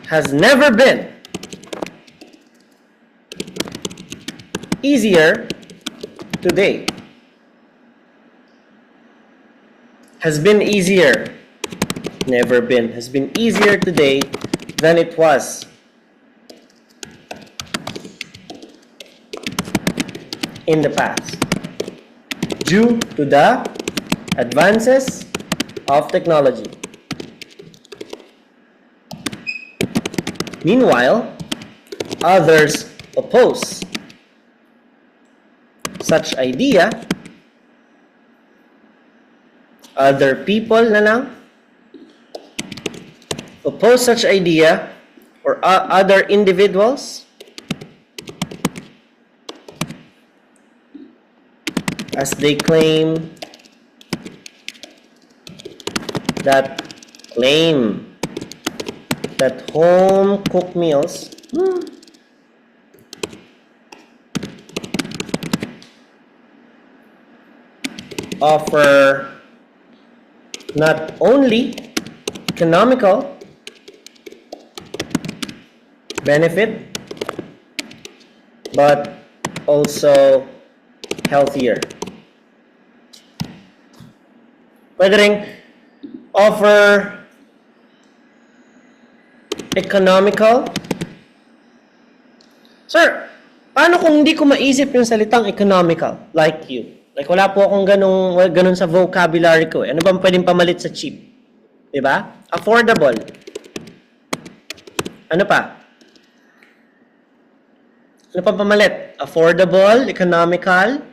Speaker 1: has never been easier today. Has been easier, never been, has been easier today than it was in the past, due to the advances of technology. Meanwhile, others oppose such idea. Other people na lang oppose such idea, or other individuals, as they claim that home cooked meals offer not only economical benefit, but also healthier. Pwede ring offer economical. Sir, Paano kung hindi ko maisip yung salitang economical, like you? Like, wala po akong ganun sa vocabulary ko. Ano bang pwedeng pamalit sa cheap? Diba? Affordable. Ano pa? Ano pa pamalit? Affordable, economical,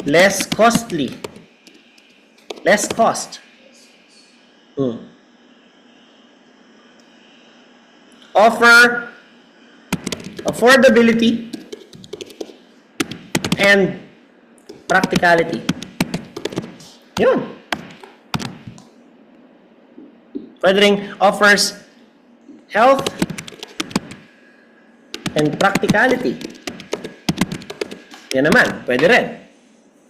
Speaker 1: less costly. Less cost. Offer affordability and practicality. Yun. Pwede rin offers health and practicality. Yan naman, pwede rin.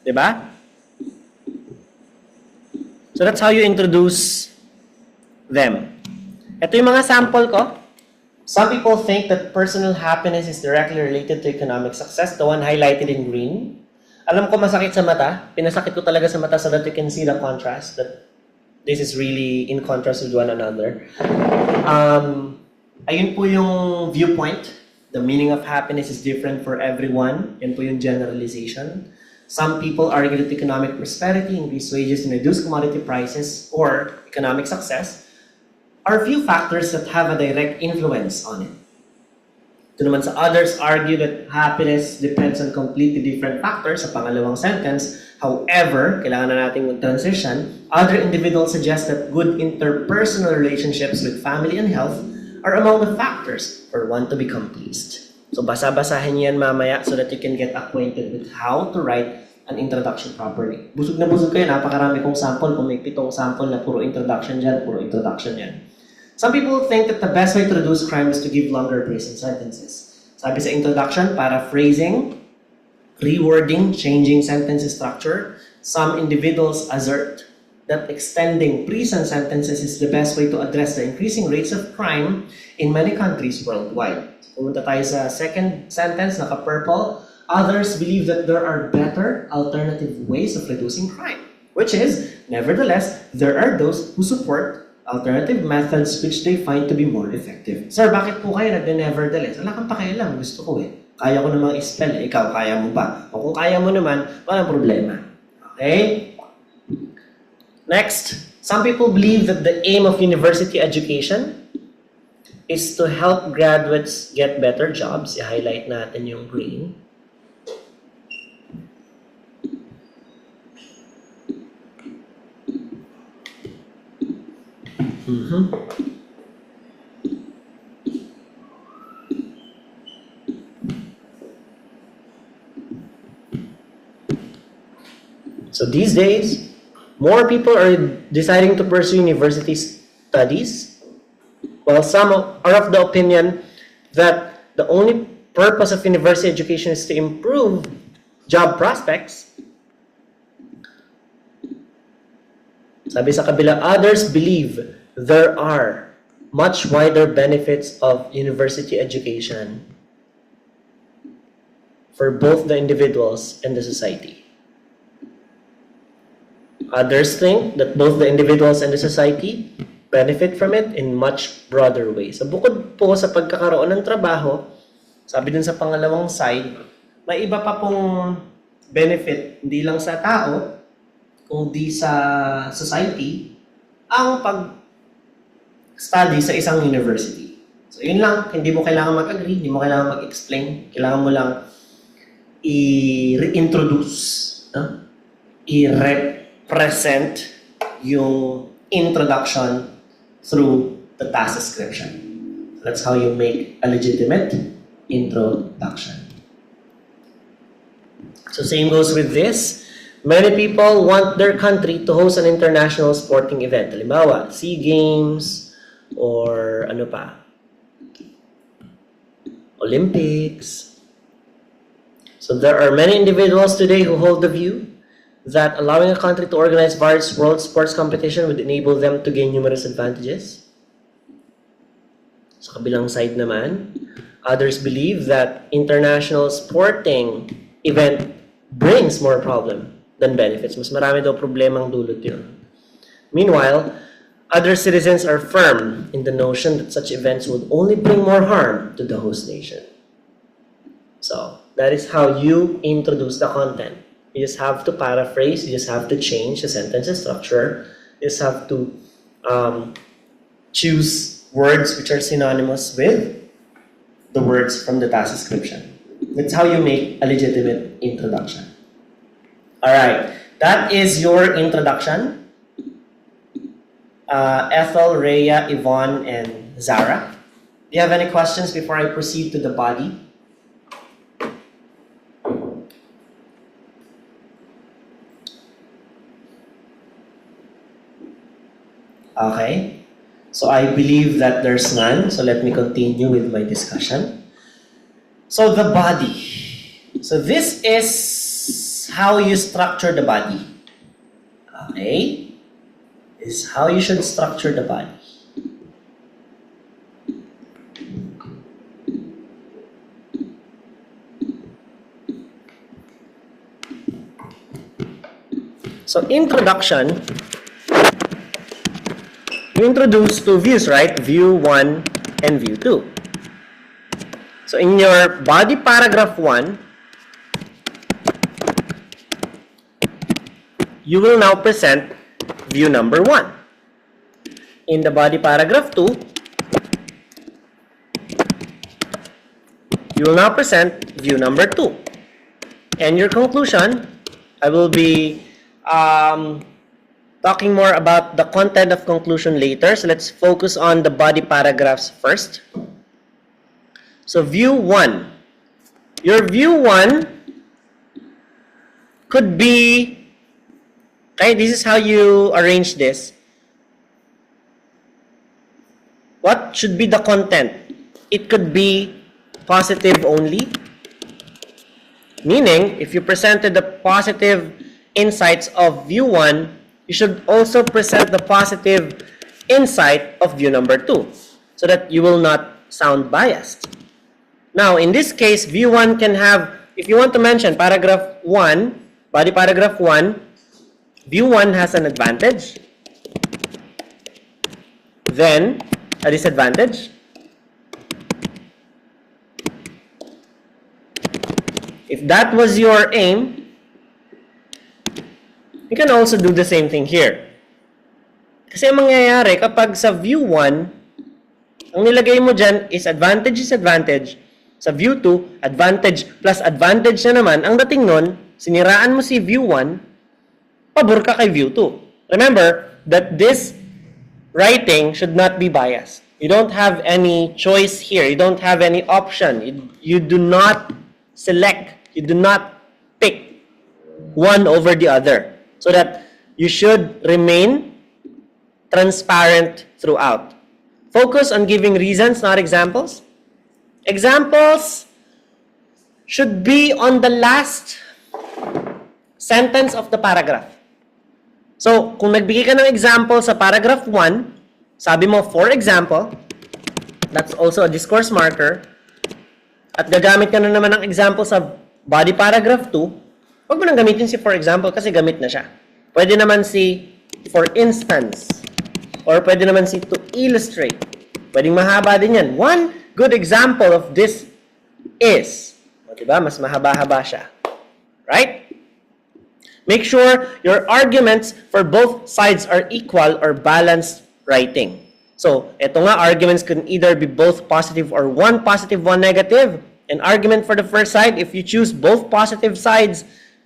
Speaker 1: Diba? So that's how you introduce them. Ito yung mga sample ko. Some people think that personal happiness is directly related to economic success, the one highlighted in green. Alam ko masakit sa mata. Pinasakit ko talaga sa mata so that you can see the contrast, that this is really in contrast with one another. Ayun po yung viewpoint. The meaning of happiness is different for everyone. Yan po yung generalization. Some people argue that economic prosperity, increased wages, and reduced commodity prices, or economic success, are few factors that have a direct influence on it. Ito naman sa others argue that happiness depends on completely different factors sa pangalawang sentence. However, kailangan na nating mag-transition. Other individuals suggest that good interpersonal relationships with family and health are among the factors for one to become pleased. So basa-basahin yan mamaya so that you can get acquainted with how to write an introduction properly. Busog na busog kayo, napakarami kong sample. Kung may 7 sample na puro introduction dyan, puro introduction yan. Some people think that the best way to reduce crime is to give longer prison sentences. Sabi sa introduction, paraphrasing, rewording, changing sentence structure. Some individuals assert that extending prison sentences is the best way to address the increasing rates of crime in many countries worldwide. Pumunta tayo sa second sentence, naka-purple. Others believe that there are better alternative ways of reducing crime, which is, nevertheless, there are those who support alternative methods which they find to be more effective. Sir, bakit po kayo nag-nevertheless? Wala kang pakialam, gusto ko eh. Kaya ko namang i-spell, ikaw, kaya mo ba? O kung kaya mo naman, walang problema. Okay? Next, some people believe that the aim of university education is to help graduates get better jobs. I-highlight natin yung green. So these days, more people are deciding to pursue university studies, while some are of the opinion that the only purpose of university education is to improve job prospects. Sabi sa kabila, others believe there are much wider benefits of university education for both the individuals and the society. Others think that both the individuals and the society benefit from it in much broader ways. So bukod po sa pagkakaroon ng trabaho, sabi dun sa pangalawang side, may iba pa pong benefit, hindi lang sa tao, kundi sa society, ang pag-study sa isang university. So yun lang, hindi mo kailangan mag-agree, hindi mo kailangan mag-explain, kailangan mo lang i-reintroduce, no? I-represent yung introduction through the task description. That's how you make a legitimate introduction. So same goes with this. Many people want their country to host an international sporting event. Halimbawa, SEA Games or ano pa? Olympics. So there are many individuals today who hold the view that allowing a country to organize various world sports competition would enable them to gain numerous advantages. Sa kabilang side naman, others believe that international sporting event brings more problem than benefits. Mas marami daw problemang dulot yun. Meanwhile, Other citizens are firm in the notion that such events would only bring more harm to the host nation. So, that is how you introduce the content. You just have to paraphrase, you just have to change the sentence structure, you just have to choose words which are synonymous with the words from the task description. That's how you make a legitimate introduction. Alright, that is your introduction. Ethel, Rhea, Yvonne, and Zara. Do you have any questions before I proceed to the body? Okay, so I believe that there's none, so let me continue with my discussion. So the body. So this is how you structure the body. Okay, this is how you should structure the body. So introduction, you introduce two views, right? View 1 and view 2. So in your body paragraph 1, you will now present view number 1. In the body paragraph 2, you will now present view number 2. And your conclusion, I will be talking more about the content of conclusion later. So let's focus on the body paragraphs first. So view 1. Your view 1 could be, okay, this is how you arrange this. What should be the content? It could be positive only. Meaning, if you presented the positive insights of view 1, you should also present the positive insight of view number 2 so that you will not sound biased. Now, in this case, view 1 can have, if you want to mention paragraph 1, body paragraph 1, view 1 has an advantage, then a disadvantage, if that was your aim, you can also do the same thing here. Kasi ang mangyayari kapag sa view 1, ang nilagay mo dyan is advantage, disadvantage. Sa view 2, advantage plus advantage na naman. Ang dating nun, siniraan mo si view 1, pabor ka kay view 2. Remember that this writing should not be biased. You don't have any choice here. You don't have any option. You do not select. You do not pick one over the other. So that you should remain transparent throughout. Focus on giving reasons, not examples. Examples should be on the last sentence of the paragraph. So, kung nagbigay ka ng example sa paragraph 1, sabi mo, for example, that's also a discourse marker, at gagamit ka na naman ng example sa body paragraph 2, huwag mo nang gamitin si for example kasi gamit na siya. Pwede naman si for instance, or pwede naman si to illustrate. Pwedeng mahaba din yan. One good example of this is, o diba, mas mahaba-haba siya. Right? Make sure your arguments for both sides are equal or balanced writing. So, eto nga, arguments can either be both positive or one positive, one negative. An argument for the first side, if you choose both positive sides,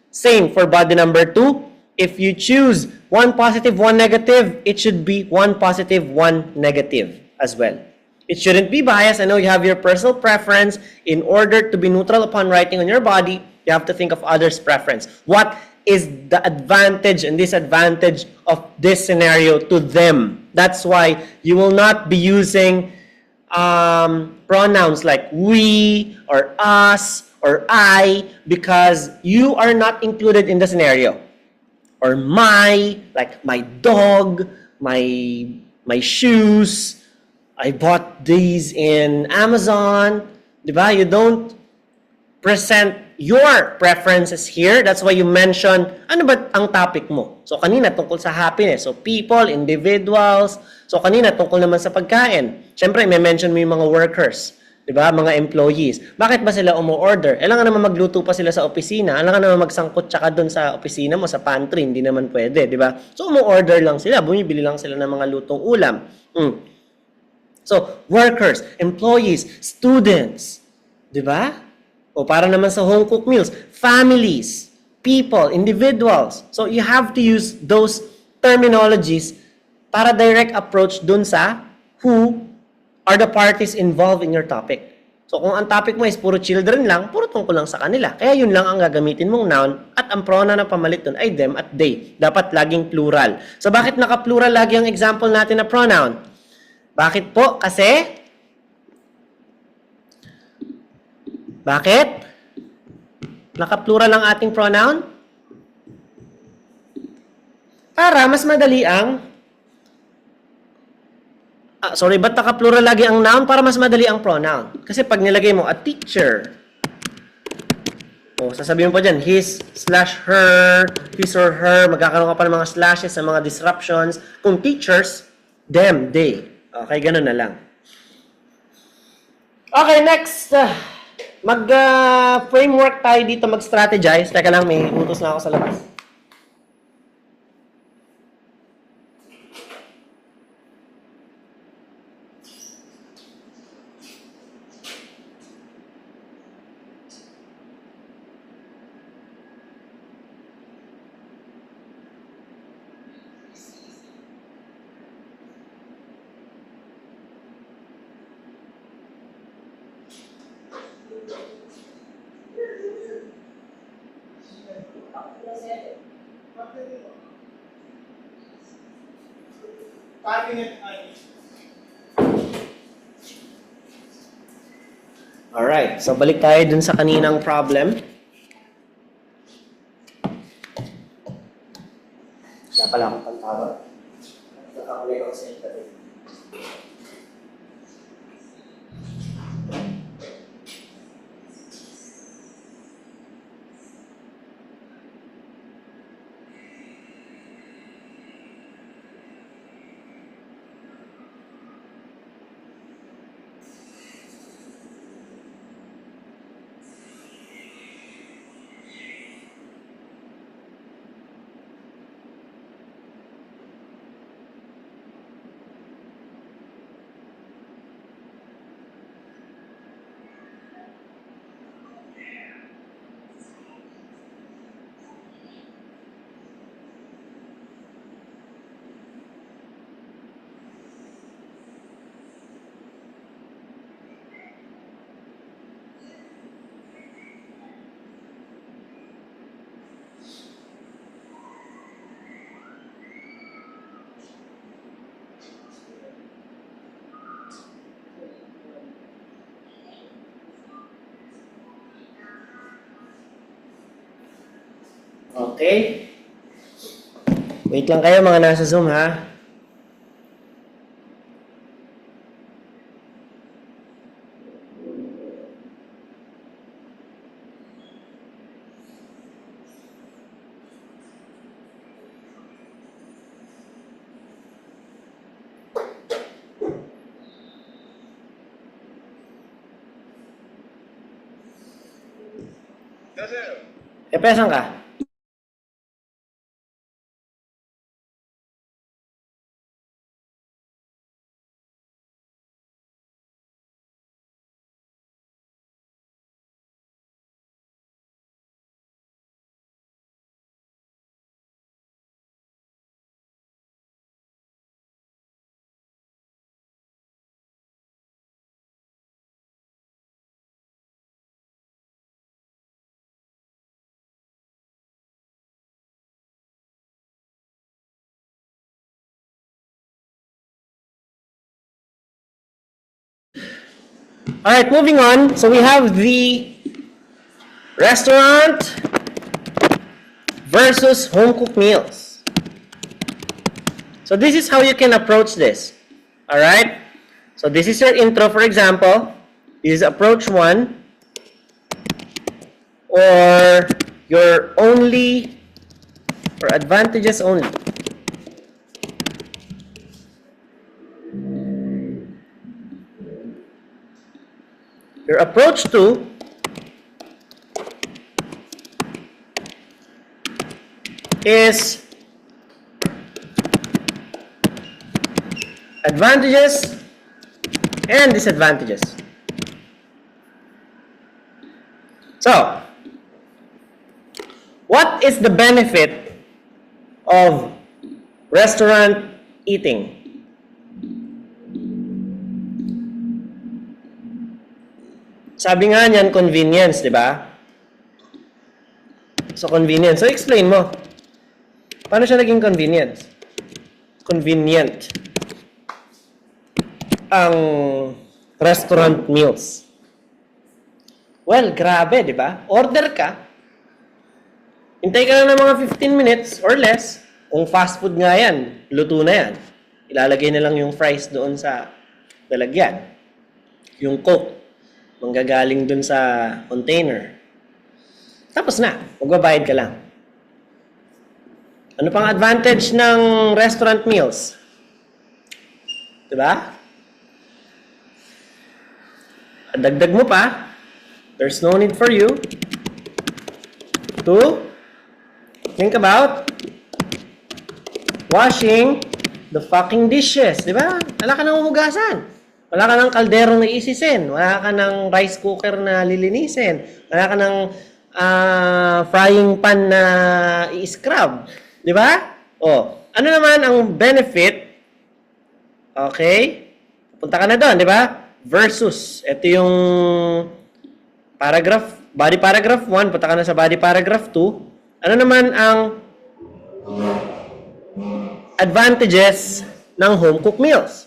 Speaker 1: same for body number 2. If you choose one positive, one negative, it should be one positive, one negative as well. It shouldn't be biased. I know you have your personal preference. In order to be neutral upon writing on your body, you have to think of others' preference. What is the advantage and disadvantage of this scenario to them? That's why you will not be using pronouns like we or us or I because you are not included in the scenario. Or my, like my dog, my shoes, I bought these in Amazon. Diba? You don't present your preferences here. That's why you mention, ano ba ang topic mo? So, kanina tungkol sa happiness. So, people, individuals. So, kanina tungkol naman sa pagkain. Siyempre, may mention mo yung mga workers. Diba? Mga employees. Bakit ba sila umu-order? Alangan naman magluto pa sila sa opisina. Alangan naman magsangkot tsaka doon sa opisina mo, sa pantry. Hindi naman pwede. Diba? So, umu-order lang sila. Bumibili lang sila ng mga lutong ulam. So, workers, employees, students. Diba? O para naman sa home cooked meals, families, people, individuals. So, you have to use those terminologies para direct approach dun sa who are the parties involved in your topic. So, kung ang topic mo is puro children lang, puro tungkol lang sa kanila. Kaya yun lang ang gagamitin mong noun at ang pronoun na pamalit dun ay them at they. Dapat laging plural. So, bakit naka-plural lagi ang example natin na pronoun? Bakit po? Bakit? Naka-plural ang ating pronoun? Para mas madali ang ba't naka-plural lagi ang noun? Para mas madali ang pronoun. Kasi pag nilagay mo, a teacher. Sasabihin mo pa dyan, his/her, his or her, magkakaroon ka pa ng mga slashes sa mga disruptions. Kung teachers, them, they. Okay, ganun na lang. Okay, next. Mag-framework tayo dito, mag-strategize. Teka lang, may utos na ako sa labas. Alright, so balik tayo dun sa kaninang problem. Wala pala akong pantawag. Nakakulay ako sa internet. Okay? Wait lang kayo mga nasa Zoom ha. Pesan ka? Alright, moving on. So we have the restaurant versus home-cooked meals. So this is how you can approach this. Alright? So this is your intro, for example. This is approach 1. or your only or advantages only? Your approach to is advantages and disadvantages. So, what is the benefit of restaurant eating? Sabi nga niyan, convenience, di ba? So, convenience. So, explain mo. Paano siya naging convenience? Convenient ang restaurant meals. Well, grabe, di ba? Order ka. Hintay ka lang ng mga 15 minutes or less. Kung fast food nga yan, luto na yan. Ilalagay na lang yung fries doon sa lalagyan. Yung Coke, manggagaling doon sa container. Tapos na, magbabayad ka lang. Ano pang advantage ng restaurant meals? Diba? Dagdag mo pa, there's no need for you to think about washing the fucking dishes. Diba? Wala ka nang umugasan. Wala ka ng kaldero na isisin. Wala ka ng rice cooker na lilinisin. Wala ka ng frying pan na i-scrub. Di ba? O, ano naman ang benefit? Okay? Punta ka na doon, di ba? Versus. Ito yung paragraph, body paragraph 1. Punta ka na sa body paragraph 2. Ano naman ang advantages ng home-cooked meals?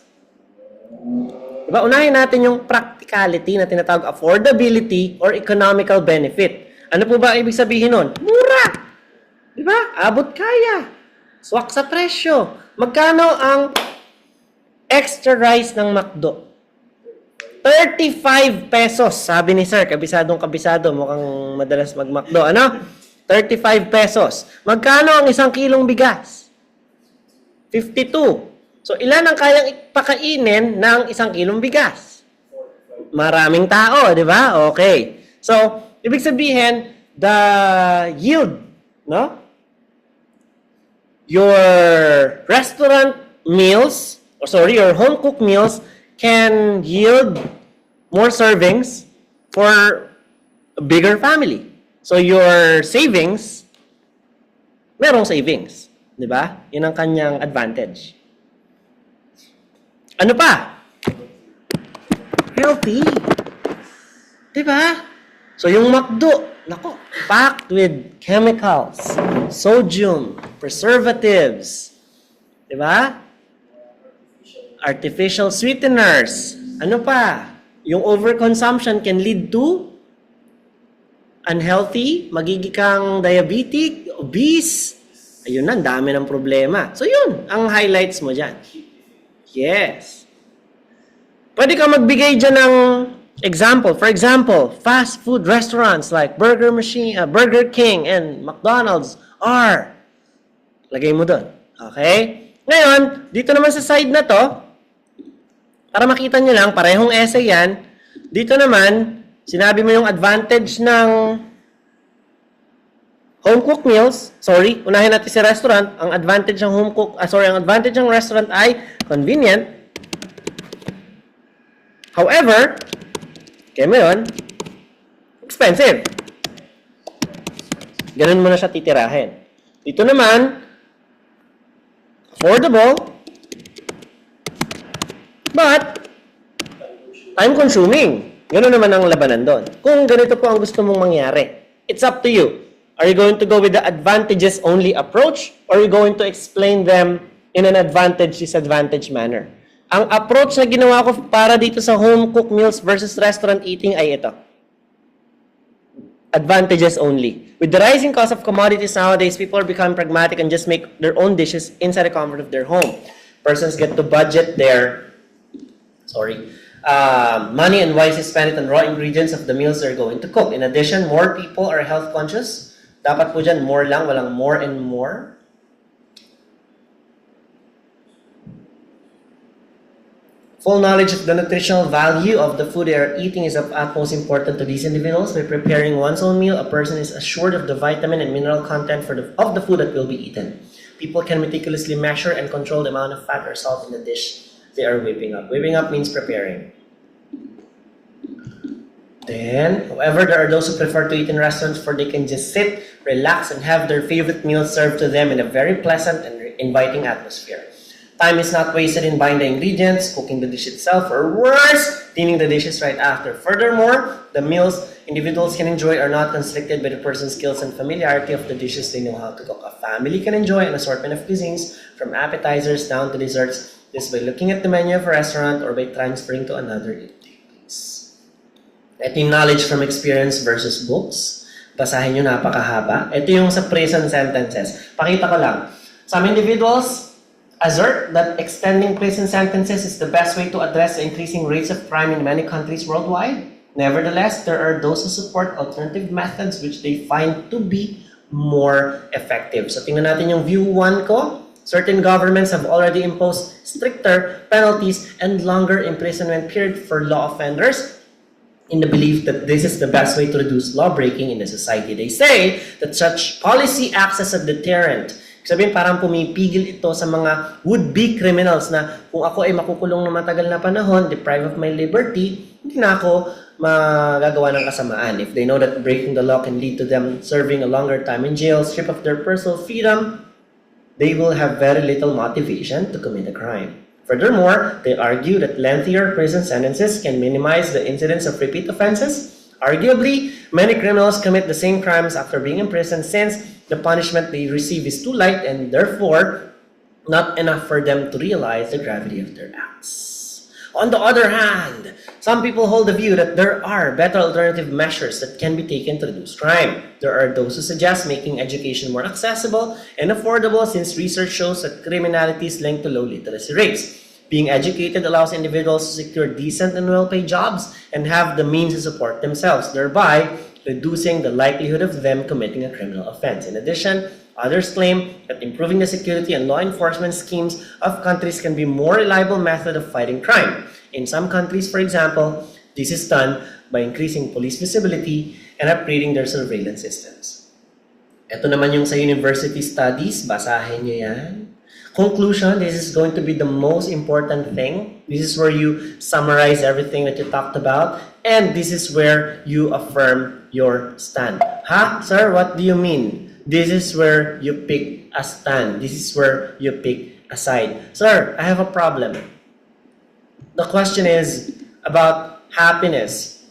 Speaker 1: Diba? Unahin natin yung practicality na tinatawag affordability or economical benefit. Ano po ba ibig sabihin nun? Mura! Diba? Abot kaya. Swak sa presyo. Magkano ang extra rice ng McDo? 35 pesos. Sabi ni Sir, kabisadong kabisado. Mukhang madalas mag-McDo. Ano? 35 pesos. Magkano ang 1 kilong bigas? 52. So, ilan ang kayang ipakainin ng 1 kilong bigas? Maraming tao, di ba? Okay. So, ibig sabihin, the yield, no? Your restaurant meals, your home-cooked meals can yield more servings for a bigger family. So, your savings, merong savings. Di ba? Yun ang kanyang advantage. Ano pa? Healthy. Di ba? So, yung McDo, nako, packed with chemicals, sodium, preservatives, di ba? Artificial sweeteners. Ano pa? Yung overconsumption can lead to unhealthy, magiging kang diabetic, obese. Ayun na, ang dami ng problema. So, yun, ang highlights mo dyan. Yes. Pwede ka magbigay dyan ng example. For example, fast food restaurants like Burger King and McDonald's are. Lagay mo doon. Okay? Ngayon, dito naman sa side na to, para makita nyo lang, parehong essay yan. Dito naman, sinabi mo yung advantage ng home-cooked meals. Sorry, unahin natin si restaurant. Ang advantage ng ang advantage ng restaurant ay convenient. However, kaya mo yun, expensive. Ganun mo na siya titirahin. Dito naman, affordable, but time-consuming. Ganun naman ang labanan doon. Kung ganito po ang gusto mong mangyari, it's up to you. Are you going to go with the advantages-only approach, or are you going to explain them in an advantage-disadvantage manner? Ang approach na ginawa ko para dito sa home-cooked meals versus restaurant eating ay ito. Advantages only. With the rising cost of commodities nowadays, people are becoming pragmatic and just make their own dishes inside the comfort of their home. Persons get to budget their money and wisely spend it on raw ingredients of the meals they're going to cook. In addition, more people are health conscious. Dapat po dyan, more lang, walang more and more. Full knowledge of the nutritional value of the food they are eating is of utmost importance to these individuals. By preparing one's own meal, a person is assured of the vitamin and mineral content of the food that will be eaten. People can meticulously measure and control the amount of fat or salt in the dish they are whipping up. Whipping up means preparing. Then, however, there are those who prefer to eat in restaurants where they can just sit, relax, and have their favorite meal served to them in a very pleasant and inviting atmosphere. Time is not wasted in buying the ingredients, cooking the dish itself, or worse, cleaning the dishes right after. Furthermore, the meals individuals can enjoy are not constricted by the person's skills and familiarity of the dishes they know how to cook. A family can enjoy an assortment of cuisines, from appetizers down to desserts, just by looking at the menu of a restaurant or by transferring to another eating place. Ito yung knowledge from experience versus books. Basahin nyo, napakahaba. Ito yung sa prison sentences. Pakita ko lang. Some individuals assert that extending prison sentences is the best way to address the increasing rates of crime in many countries worldwide. Nevertheless, there are those who support alternative methods which they find to be more effective. So tingnan natin yung view 1 ko. Certain governments have already imposed stricter penalties and longer imprisonment period for law offenders in the belief that this is the best way to reduce law-breaking in the society. They say that such policy acts as a deterrent. Sabihin, parang pumipigil ito sa mga would-be criminals na kung ako ay makukulong na matagal na panahon, deprived of my liberty, hindi na ako magagawa ng kasamaan. If they know that breaking the law can lead to them serving a longer time in jail, stripped of their personal freedom, they will have very little motivation to commit a crime. Furthermore, they argue that lengthier prison sentences can minimize the incidence of repeat offenses. Arguably, many criminals commit the same crimes after being in prison since the punishment they receive is too light and therefore not enough for them to realize the gravity of their acts. On the other hand, some people hold the view that there are better alternative measures that can be taken to reduce crime. There are those who suggest making education more accessible and affordable since research shows that criminality is linked to low literacy rates. Being educated allows individuals to secure decent and well-paid jobs and have the means to support themselves, thereby reducing the likelihood of them committing a criminal offense. In addition, others claim that improving the security and law enforcement schemes of countries can be a more reliable method of fighting crime. In some countries, for example, this is done by increasing police visibility and upgrading their surveillance systems. Ito naman yung sa university studies, basahin nyo yan. Conclusion, this is going to be the most important thing. This is where you summarize everything that you talked about, and this is where you affirm your stand. Sir, what do you mean? This is where you pick a stand. This is where you pick a side. Sir, I have a problem. The question is about happiness.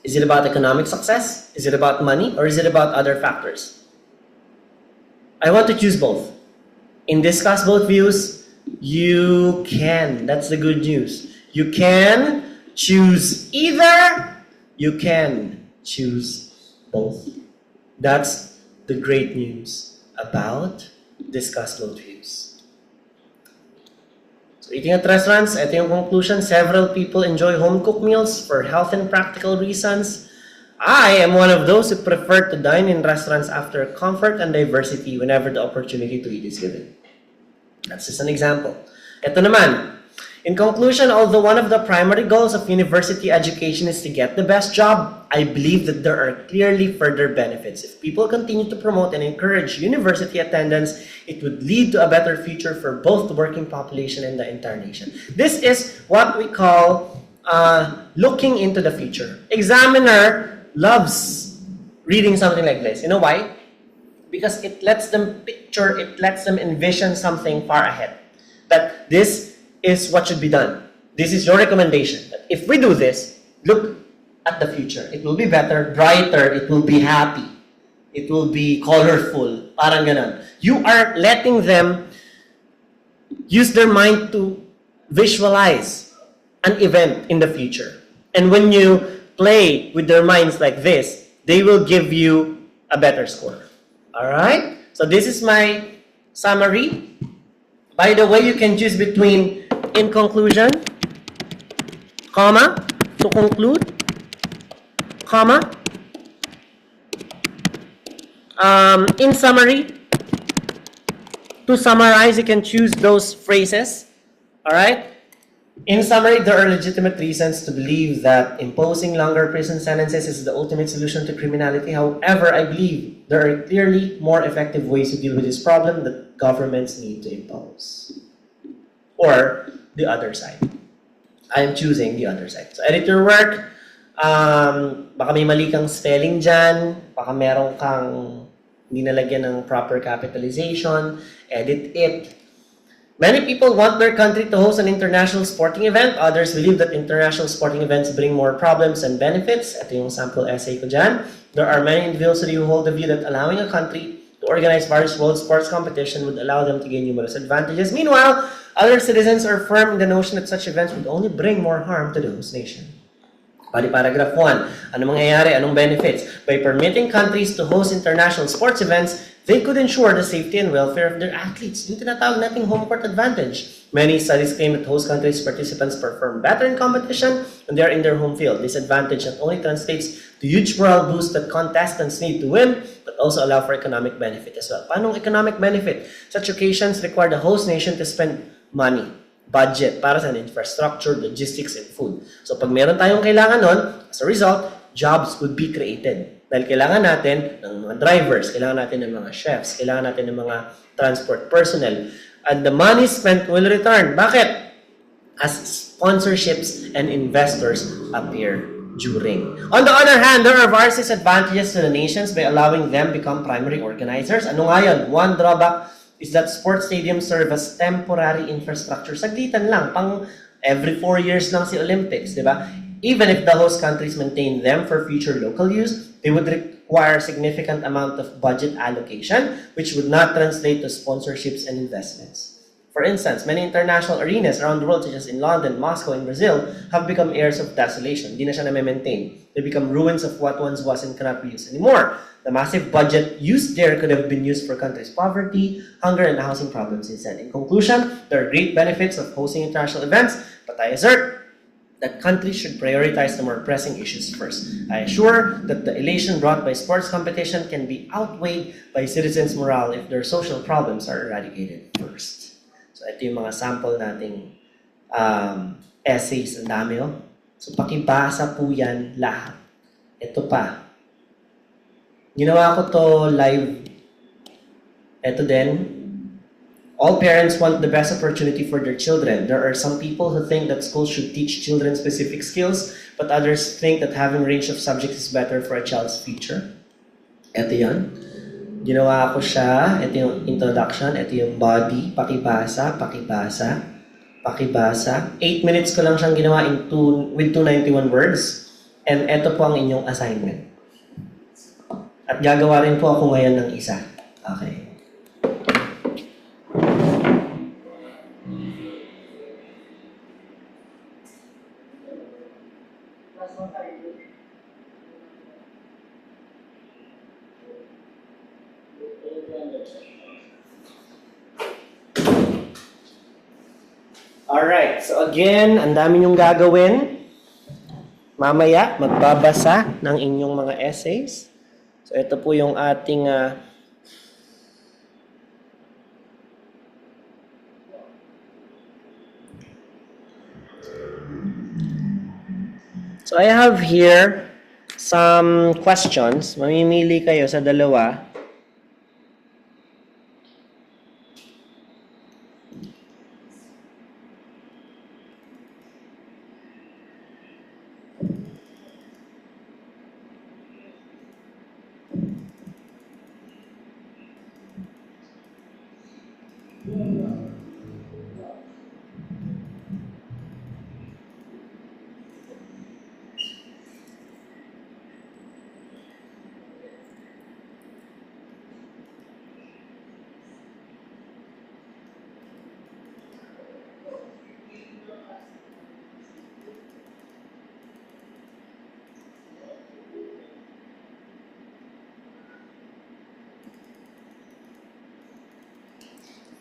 Speaker 1: Is it about economic success? Is it about money? Or is it about other factors? I want to choose both. In discuss both views, you can. That's the good news. You can choose either. You can choose both. That's the great news about discuss both views. So eating at restaurants, ito yung conclusion. Several people enjoy home-cooked meals for health and practical reasons. I am one of those who prefer to dine in restaurants after comfort and diversity whenever the opportunity to eat is given. That's just an example. Ito naman. In conclusion, although one of the primary goals of university education is to get the best job, I believe that there are clearly further benefits. If people continue to promote and encourage university attendance, it would lead to a better future for both the working population and the entire nation. This is what we call looking into the future. Examiner loves reading something like this. You know why? Because it lets them picture, it lets them envision something far ahead. That this is what should be done. This is your recommendation. That if we do this, look at the future. It will be better, brighter, it will be happy. It will be colorful. Parang ganon. You are letting them use their mind to visualize an event in the future. And when you play with their minds like this, they will give you a better score. Alright? So this is my summary. By the way, you can choose between in conclusion, comma, to conclude, comma, in summary, to summarize, you can choose those phrases. All right? In summary, there are legitimate reasons to believe that imposing longer prison sentences is the ultimate solution to criminality. However, I believe there are clearly more effective ways to deal with this problem that governments need to impose. Or the other side. I am choosing the other side. So edit your work. Baka may mali kang spelling dyan. Baka meron kang hindi nalagyan ng proper capitalization. Edit it. Many people want their country to host an international sporting event. Others believe that international sporting events bring more problems than benefits. Ito yung sample essay ko dyan. There are many individuals who hold the view that allowing a country to organize various world sports competition would allow them to gain numerous advantages. Meanwhile, other citizens are firm in the notion that such events would only bring more harm to the host nation. Bali paragraph 1. Ano mangyayari? Anong benefits? By permitting countries to host international sports events, they could ensure the safety and welfare of their athletes. Yung tinatawag nating home court advantage. Many studies claim that host countries' participants perform better in competition when they are in their home field. This advantage not only translates to huge morale boost that contestants need to win, but also allow for economic benefit as well. Paano economic benefit? Such occasions require the host nation to spend money, budget, para sa infrastructure, logistics, and food. So pag meron tayong kailangan nun, as a result, jobs would be created. Dahil kailangan natin ng mga drivers, kailangan natin ng mga chefs, kailangan natin ng mga transport personnel. And the money spent will return. Bakit? As sponsorships and investors appear during. On the other hand, there are various advantages to the nations by allowing them become primary organizers. Ano nga yun? One drawback is that sports stadiums serve as temporary infrastructure. Saglitan lang, pang every 4 years lang si Olympics, di ba? Even if the host countries maintain them for future local use, they would require significant amount of budget allocation, which would not translate to sponsorships and investments. For instance, many international arenas around the world, such as in London, Moscow, and Brazil, have become areas of desolation. Di na siya na-maintain. They become ruins of what once was and cannot be used anymore. The massive budget used there could have been used for countries' poverty, hunger, and housing problems instead. In conclusion, there are great benefits of hosting international events, but I assert that countries should prioritize the more pressing issues first. I assure that the elation brought by sports competition can be outweighed by citizens' morale if their social problems are eradicated first. So ito yung mga sample nating essays. Ang dami, oh. So pakibasa po yan lahat. Ito pa. Ginawa ko to live. Ito din. All parents want the best opportunity for their children. There are some people who think that schools should teach children specific skills, but others think that having a range of subjects is better for a child's future. Ito yan. Ginawa ko siya. Ito yung introduction. Ito yung body. Pakibasa, pakibasa, pakibasa. 8 minutes ko lang siyang ginawa with 291 words. And ito po ang inyong assignment. At gagawa rin po ako ngayon ng isa. Okay. Alright, so again, ang dami niyong gagawin. Mamaya, magbabasa ng inyong mga essays. So ito po yung ating So I have here some questions. Mamimili kayo sa dalawa.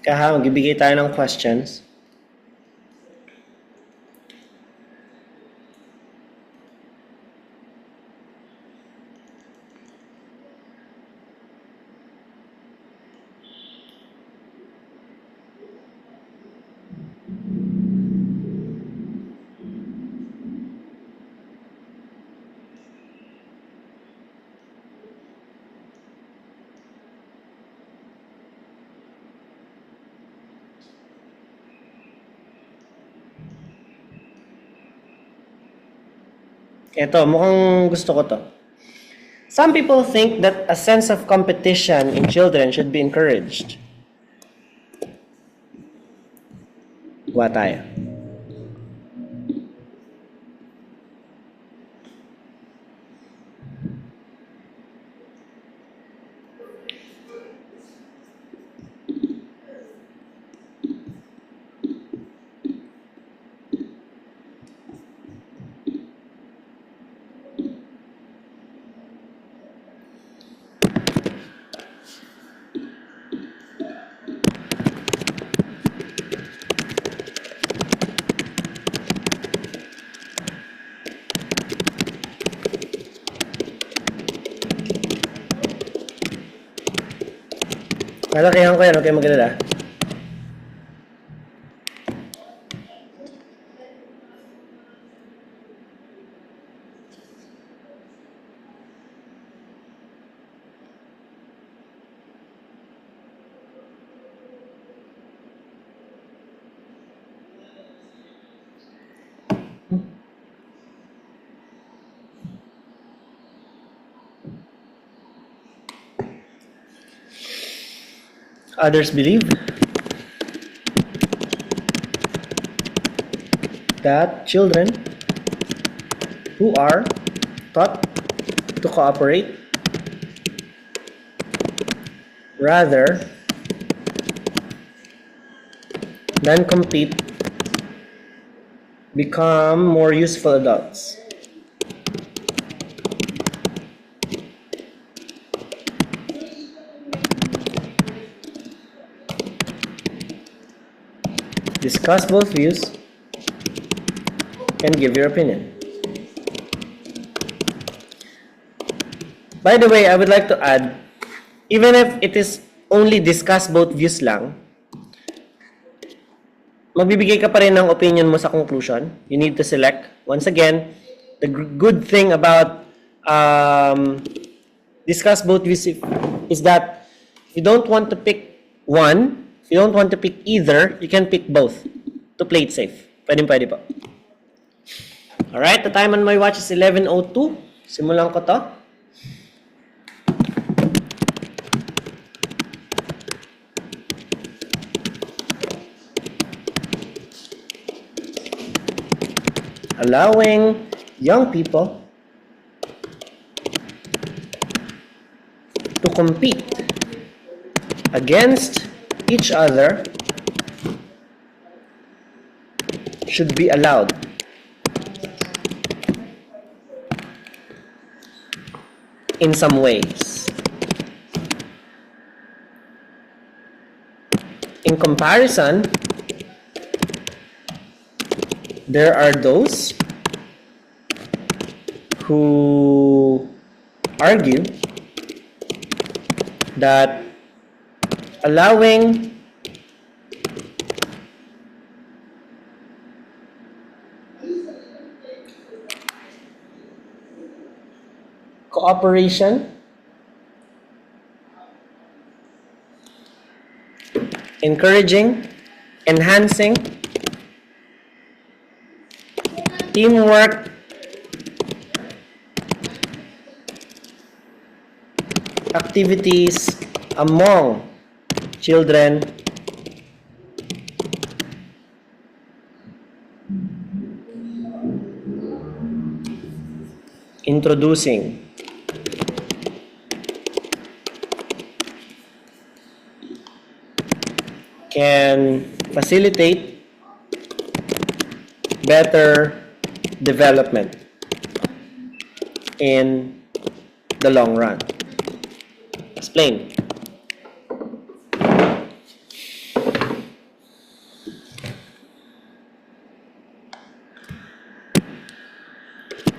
Speaker 1: Kaya magbibigay tayo ng questions. Ito, mukhang gusto ko to. Some people think that a sense of competition in children should be encouraged. Kuha tayo. Malakihan ko yan, okay magdala. Others believe that children who are taught to cooperate rather than compete become more useful adults. Discuss both views and give your opinion. By the way, I would like to add, even if it is only discuss both views lang, magbibigay ka pa rin ng opinion mo sa conclusion. You need to select. Once again, the good thing about discuss both views is that if you don't want to pick one, if you don't want to pick either, you can pick both to play it safe. Pwede po. Alright, the time on my watch is 11:02. Simulan ko to. Allowing young people to compete against each other should be allowed. In some ways. In comparison, there are those who argue that allowing cooperation, encouraging, enhancing teamwork, activities among children introducing can facilitate better development in the long run. Explain.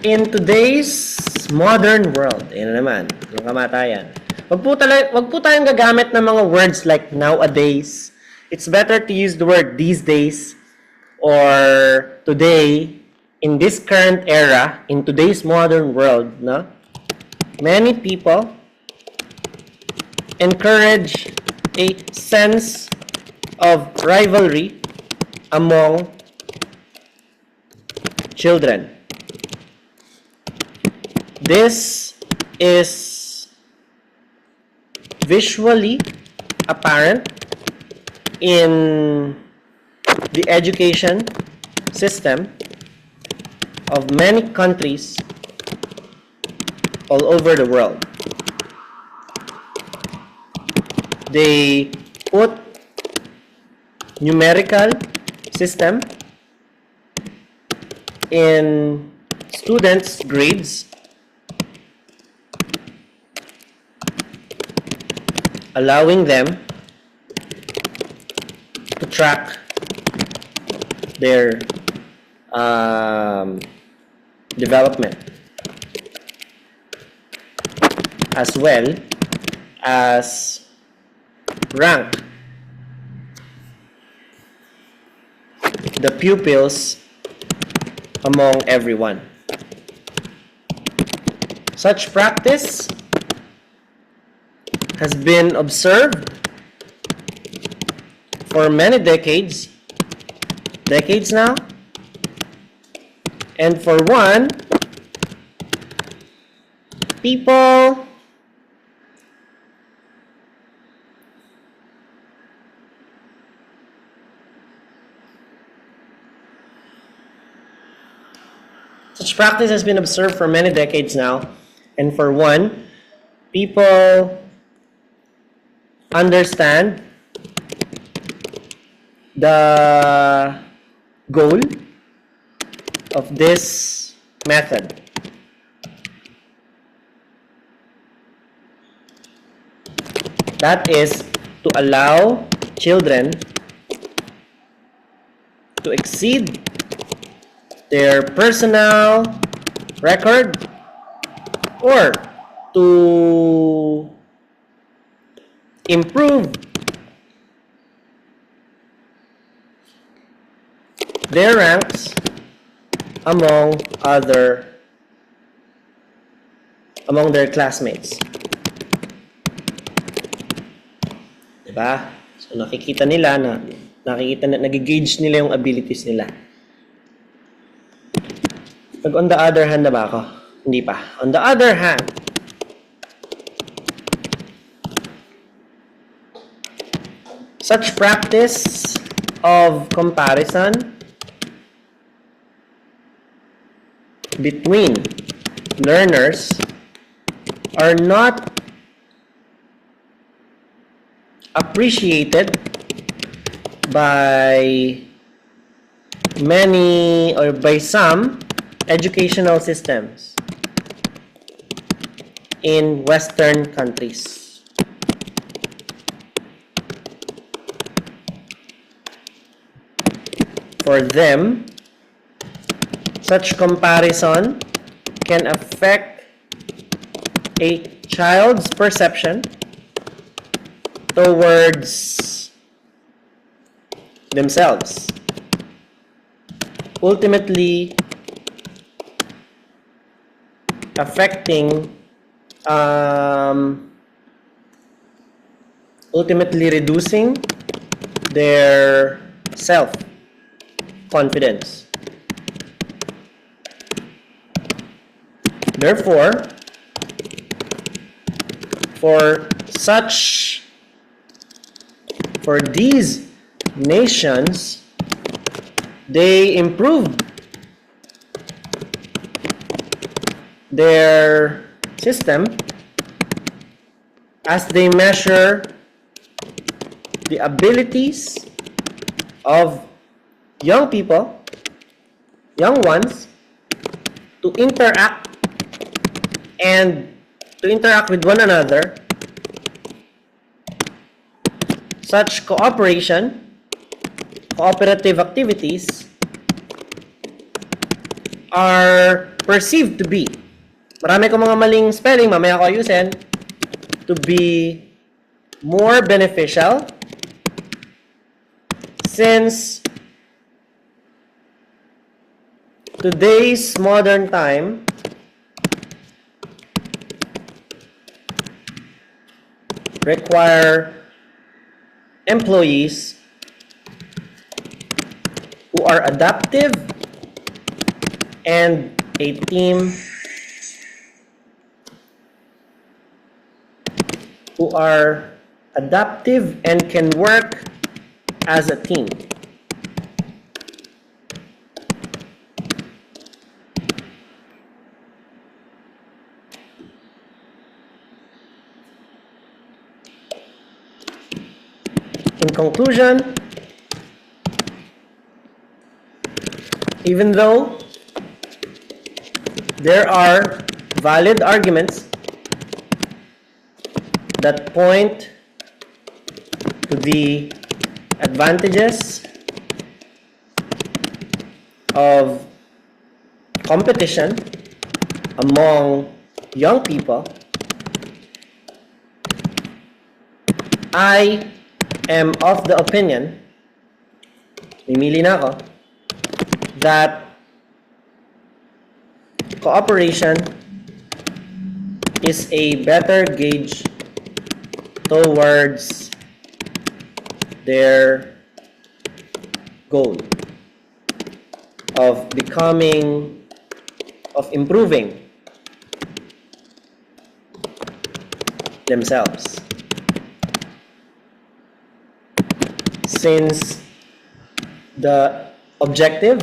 Speaker 1: In today's modern world, yun na naman, yung kamatayan. Wag po tayong gagamit ng mga words like nowadays. It's better to use the word these days or today, in this current era, in today's modern world, no? Many people encourage a sense of rivalry among children. This is visually apparent in the education system of many countries all over the world. They put numerical system in students' grades, allowing them to track their development, as well as rank the pupils among everyone. Such practice has been observed for many decades now, and for one, people such practice has been observed for many decades now, and for one, people understand the goal of this method. That is to allow children to exceed their personal record or to improve their ranks among their classmates. Diba? So nakikita nila nagigauge nila yung abilities nila. Pag on the other hand na ba ako? Hindi pa. On the other hand, such practice of comparison between learners are not appreciated by many or by some educational systems in Western countries. For them, such comparison can affect a child's perception towards themselves, ultimately affecting, ultimately reducing their self-confidence. Therefore, for these nations, they improved their system as they measure the abilities of young people, young ones, to interact with one another. Such cooperative activities are perceived to be, marami kong mga maling spelling, mamaya ko ayusin, to be more beneficial since today's modern time require employees who are adaptive and a team who are adaptive and can work as a team. In conclusion, even though there are valid arguments that point to the advantages of competition among young people, I am of the opinion, mimili na ako, that cooperation is a better gauge towards their goal of improving themselves. Since the objective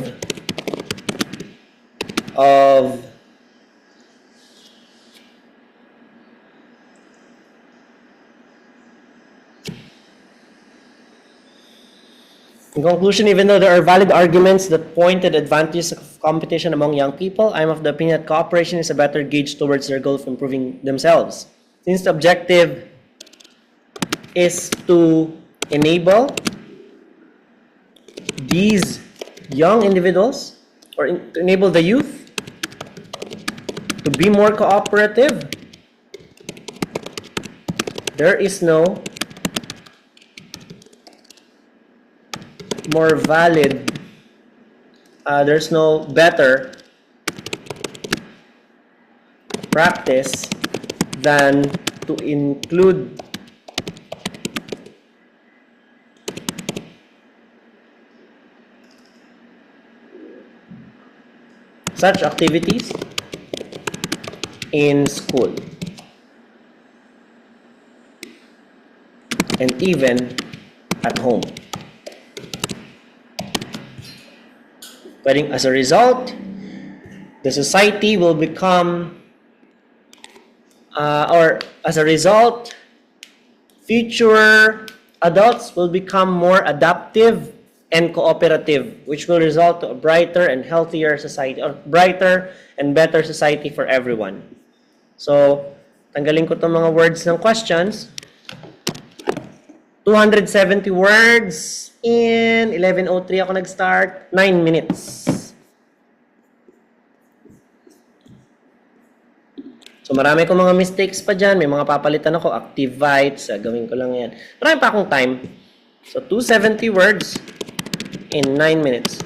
Speaker 1: of in conclusion, even though there are valid arguments that point to the advantages of competition among young people, I am of the opinion that cooperation is a better gauge towards their goal of improving themselves. Since the objective is to enable these young individuals, or to enable the youth to be more cooperative, there is no more valid, there's no better practice than to include such activities in school and even at home. But as a result, the society will become, future adults will become more adaptive and cooperative, which will result to a brighter and healthier society, or brighter and better society for everyone. So, tanggalin ko itong mga words ng questions. 270 words in 11:03 ako nag-start, 9 minutes. So marami kong mga mistakes pa dyan, may mga papalitan ako, activites, gawin ko lang yan. Marami pa akong time. So 270 words in 9 minutes.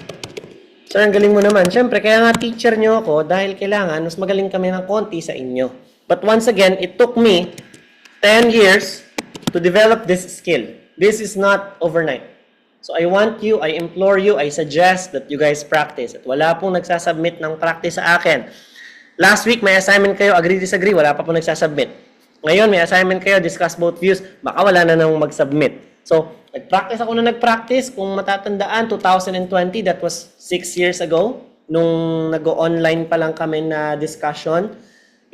Speaker 1: Sir, ang galing mo naman. Siyempre, kaya nga teacher nyo ako dahil kailangan mas magaling kami ng konti sa inyo. But once again, it took me 10 years to develop this skill. This is not overnight. So I want you, I implore you, I suggest that you guys practice. At wala pong nagsasubmit ng practice sa akin. Last week, may assignment kayo, agree-disagree, wala pa pong nagsasubmit. Ngayon, may assignment kayo, discuss both views, baka wala na nang mag-submit. So, nag-practice ako na nag-practice. Kung matatandaan, 2020, that was 6 years ago, nung nag-online pa lang kami na discussion,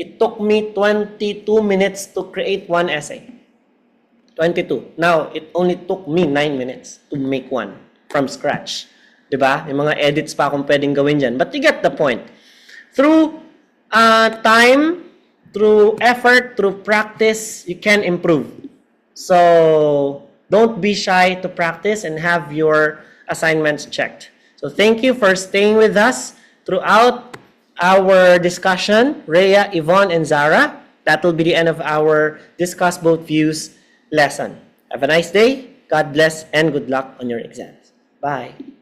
Speaker 1: it took me 22 minutes to create one essay. 22. Now, it only took me 9 minutes to make one from scratch. Diba? May mga edits pa akong pwedeng gawin dyan. But you get the point. Through time, through effort, through practice, you can improve. So, don't be shy to practice and have your assignments checked. So, thank you for staying with us throughout our discussion, Rhea, Yvonne, and Zara. That will be the end of our Discuss Both Views lesson. Have a nice day. God bless and good luck on your exams. Bye.